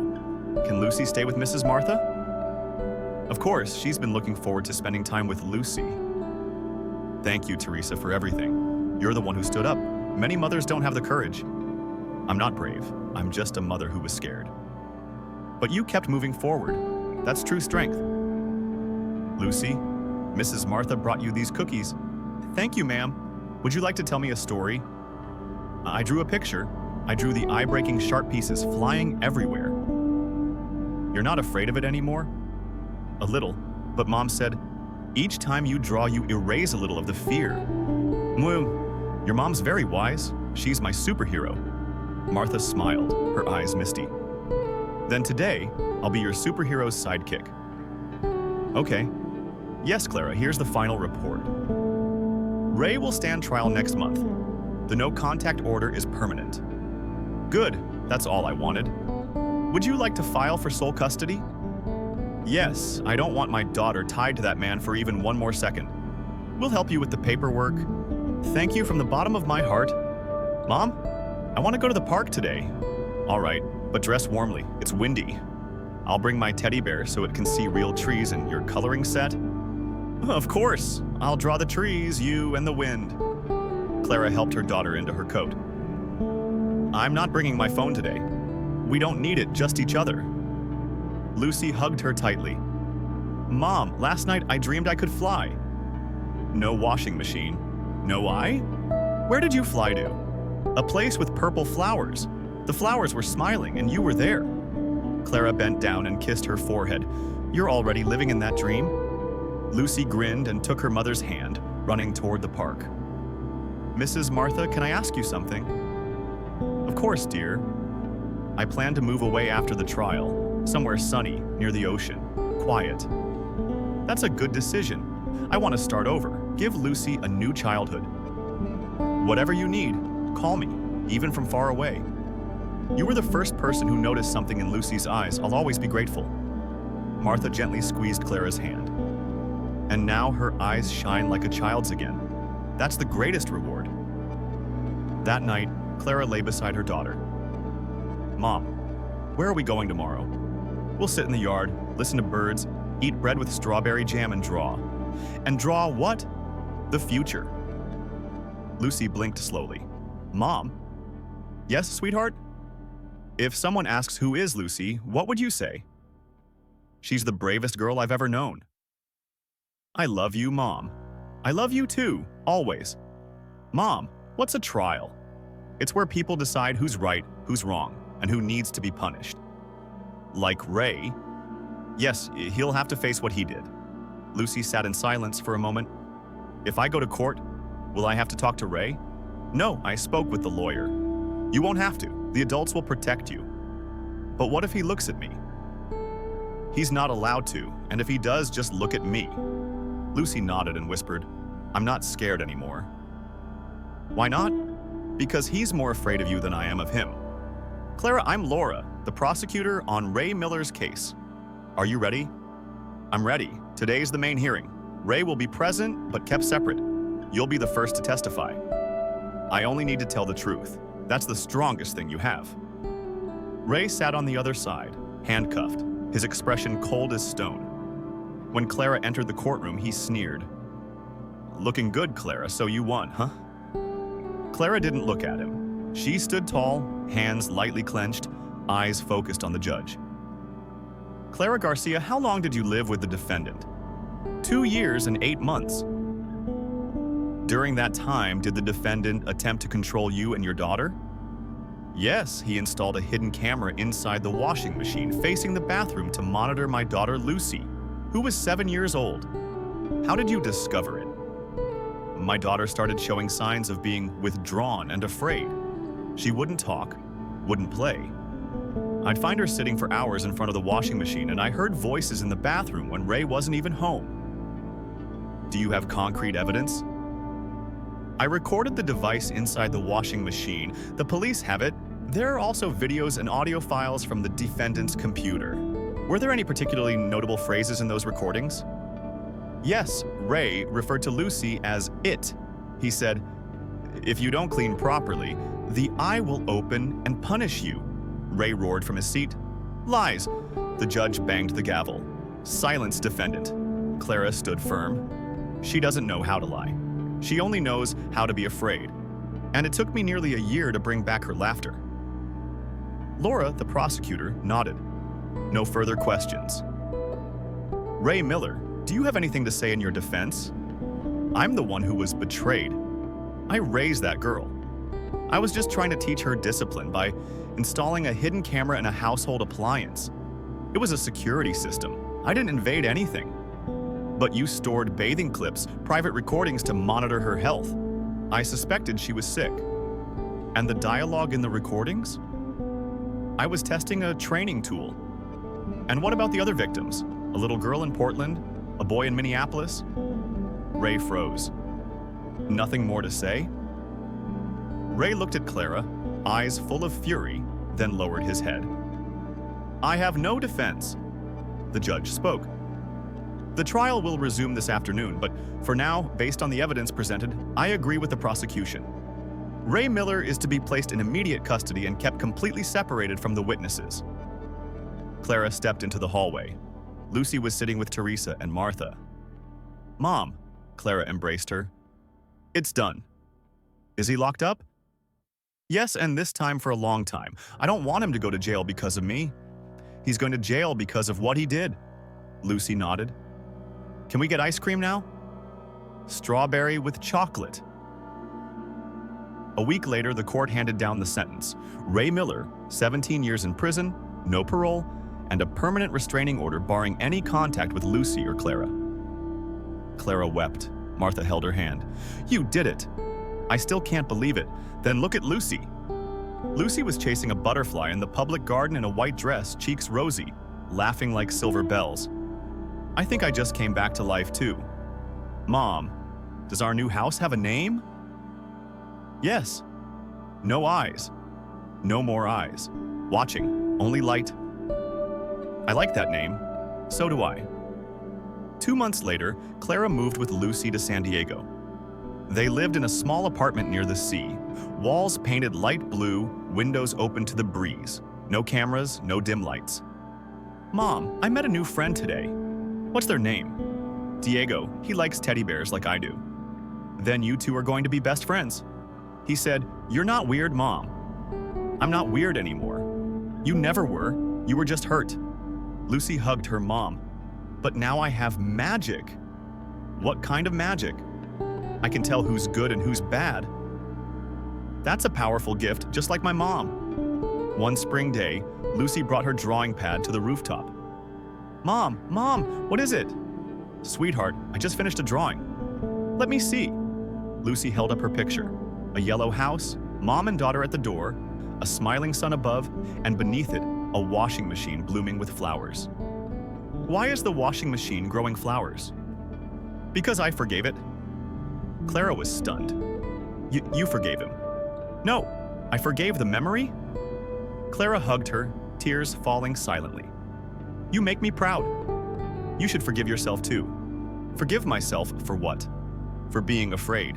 Speaker 1: Can Lucy stay with Mrs. Martha?" "Of course, she's been looking forward to spending time with Lucy." "Thank you, Teresa, for everything. You're the one who stood up. Many mothers don't have the courage." "I'm not brave. I'm just a mother who was scared." "But you kept moving forward. That's true strength." "Lucy, Mrs. Martha brought you these cookies." "Thank you, ma'am. Would you like to tell me a story?" "I drew a picture. I drew the eye-breaking sharp pieces flying everywhere." "You're not afraid of it anymore?" "A little, but Mom said, each time you draw, you erase a little of the fear." "Well, your mom's very wise. She's my superhero." Martha smiled, her eyes misty. Then today, I'll be your superhero's sidekick. Okay. Yes, Clara, here's the final report. Ray will stand trial next month. The no-contact order is permanent. Good, that's all I wanted. Would you like to file for sole custody? Yes, I don't want my daughter tied to that man for even one more second. We'll help you with the paperwork. Thank you from the bottom of my heart. Mom, I want to go to the park today. All right, but dress warmly. It's windy. I'll bring my teddy bear so it can see real trees and your coloring set. Of course, I'll draw the trees, you and the wind. Clara helped her daughter into her coat. I'm not bringing my phone today. We don't need it, just each other. Lucy hugged her tightly. Mom, last night I dreamed I could fly. No washing machine. No eye? Where did you fly to? A place with purple flowers. The flowers were smiling and you were there. Clara bent down and kissed her forehead. You're already living in that dream? Lucy grinned and took her mother's hand, running toward the park. Mrs. Martha, can I ask you something? Of course, dear. I plan to move away after the trial, somewhere sunny, near the ocean, quiet. That's a good decision. I want to start over, give Lucy a new childhood. Whatever you need, call me, even from far away. You were the first person who noticed something in Lucy's eyes. I'll always be grateful. Martha gently squeezed Clara's hand. And now her eyes shine like a child's again. That's the greatest reward. That night, Clara lay beside her daughter. Mom, where are we going tomorrow? We'll sit in the yard, listen to birds, eat bread with strawberry jam and draw. And draw what? The future. Lucy blinked slowly. Mom? Yes, sweetheart? If someone asks who is Lucy, what would you say? She's the bravest girl I've ever known. I love you, Mom. I love you too, always. Mom, what's a trial? It's where people decide who's right, who's wrong, and who needs to be punished. Like Ray. Yes, he'll have to face what he did. Lucy sat in silence for a moment. If I go to court, will I have to talk to Ray? No, I spoke with the lawyer. You won't have to. The adults will protect you. But what if he looks at me? He's not allowed to, and if he does, just look at me. Lucy nodded and whispered, I'm not scared anymore. Why not? Because he's more afraid of you than I am of him. Clara, I'm Laura, the prosecutor on Ray Miller's case. Are you ready? I'm ready. Today's the main hearing. Ray will be present, but kept separate. You'll be the first to testify. I only need to tell the truth. That's the strongest thing you have. Ray sat on the other side, handcuffed, his expression cold as stone. When Clara entered the courtroom, he sneered. Looking good, Clara, so you won, huh? Clara didn't look at him. She stood tall, hands lightly clenched, eyes focused on the judge. Clara Garcia, how long did you live with the defendant? 2 years and 8 months. During that time, did the defendant attempt to control you and your daughter? Yes, he installed a hidden camera inside the washing machine facing the bathroom to monitor my daughter Lucy, who was 7 years old. How did you discover it? My daughter started showing signs of being withdrawn and afraid. She wouldn't talk, wouldn't play. I'd find her sitting for hours in front of the washing machine, and I heard voices in the bathroom when Ray wasn't even home. Do you have concrete evidence? I recorded the device inside the washing machine. The police have it. There are also videos and audio files from the defendant's computer. Were there any particularly notable phrases in those recordings? Yes, Ray referred to Lucy as it. He said, "If you don't clean properly, the eye will open and punish you." Ray roared from his seat. Lies. The judge banged the gavel. Silence, defendant. Clara stood firm. She doesn't know how to lie. She only knows how to be afraid. And it took me nearly a year to bring back her laughter. Laura, the prosecutor, nodded. No further questions. Ray Miller, do you have anything to say in your defense? I'm the one who was betrayed. I raised that girl. I was just trying to teach her discipline by installing a hidden camera in a household appliance. It was a security system. I didn't invade anything. But you stored bathing clips, private recordings to monitor her health. I suspected she was sick. And the dialogue in the recordings? I was testing a training tool. And what about the other victims? A little girl in Portland? A boy in Minneapolis? Ray froze. Nothing more to say? Ray looked at Clara, eyes full of fury, then lowered his head. I have no defense. The judge spoke. The trial will resume this afternoon, but for now, based on the evidence presented, I agree with the prosecution. Ray Miller is to be placed in immediate custody and kept completely separated from the witnesses. Clara stepped into the hallway. Lucy was sitting with Teresa and Martha. Mom, Clara embraced her. It's done. Is he locked up? Yes, and this time for a long time. I don't want him to go to jail because of me. He's going to jail because of what he did. Lucy nodded. Can we get ice cream now? Strawberry with chocolate. A week later, the court handed down the sentence. Ray Miller, 17 years in prison, no parole, and a permanent restraining order barring any contact with Lucy or Clara. Clara wept. Martha held her hand. You did it. I still can't believe it. Then look at Lucy. Lucy was chasing a butterfly in the public garden in a white dress, cheeks rosy, laughing like silver bells. I think I just came back to life too. Mom, does our new house have a name? Yes. No eyes. No more eyes. Watching. Only light. I like that name. So do I. 2 months later, Clara moved with Lucy to San Diego. They lived in a small apartment near the sea. Walls painted light blue, windows open to the breeze. No cameras, no dim lights. Mom, I met a new friend today. What's their name? Diego. He likes teddy bears like I do. Then you two are going to be best friends. He said, You're not weird, Mom. I'm not weird anymore. You never were. You were just hurt. Lucy hugged her mom. But now I have magic. What kind of magic? I can tell who's good and who's bad. That's a powerful gift, just like my mom. One spring day, Lucy brought her drawing pad to the rooftop. Mom, what is it? Sweetheart, I just finished a drawing. Let me see. Lucy held up her picture. A yellow house, mom and daughter at the door, a smiling sun above, and beneath it, a washing machine blooming with flowers. Why is the washing machine growing flowers? Because I forgave it. Clara was stunned. You forgave him? No, I forgave the memory? Clara hugged her, tears falling silently. You make me proud. You should forgive yourself too. Forgive myself for what? For being afraid.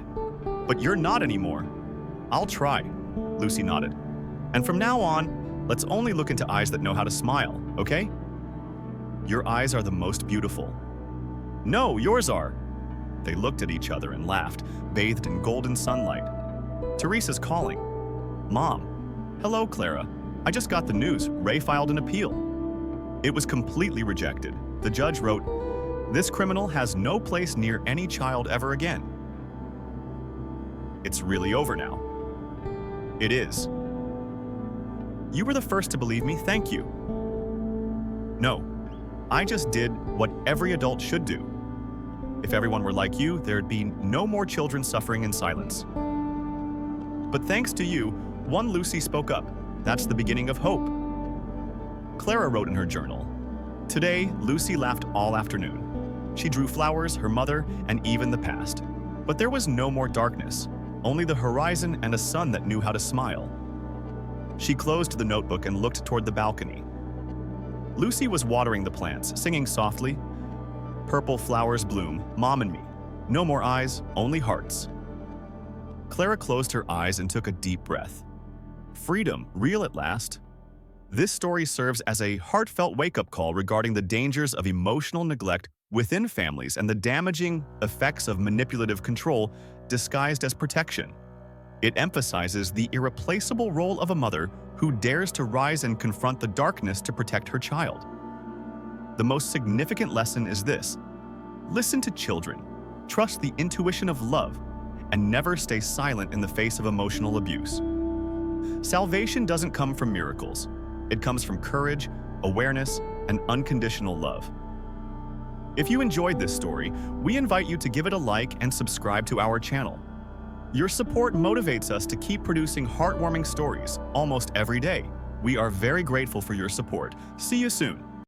Speaker 1: But you're not anymore. I'll try, Lucy nodded. And from now on, let's only look into eyes that know how to smile, okay? Your eyes are the most beautiful. No, yours are. They looked at each other and laughed, bathed in golden sunlight. Teresa's calling. Mom. Hello, Clara. I just got the news. Ray filed an appeal. It was completely rejected. The judge wrote, This criminal has no place near any child ever again. It's really over now. It is. You were the first to believe me, thank you. No, I just did what every adult should do. If everyone were like you, there'd be no more children suffering in silence. But thanks to you, one Lucy spoke up. That's the beginning of hope. Clara wrote in her journal, Today, Lucy laughed all afternoon. She drew flowers, her mother, and even the past. But there was no more darkness, only the horizon and a sun that knew how to smile. She closed the notebook and looked toward the balcony. Lucy was watering the plants, singing softly, Purple flowers bloom, Mom and me. No more eyes, only hearts. Clara closed her eyes and took a deep breath. Freedom, real at last. This story serves as a heartfelt wake-up call regarding the dangers of emotional neglect within families and the damaging effects of manipulative control disguised as protection. It emphasizes the irreplaceable role of a mother who dares to rise and confront the darkness to protect her child. The most significant lesson is this: listen to children, trust the intuition of love, and never stay silent in the face of emotional abuse. Salvation doesn't come from miracles. It comes from courage, awareness, and unconditional love. If you enjoyed this story, we invite you to give it a like and subscribe to our channel. Your support motivates us to keep producing heartwarming stories almost every day. We are very grateful for your support. See you soon.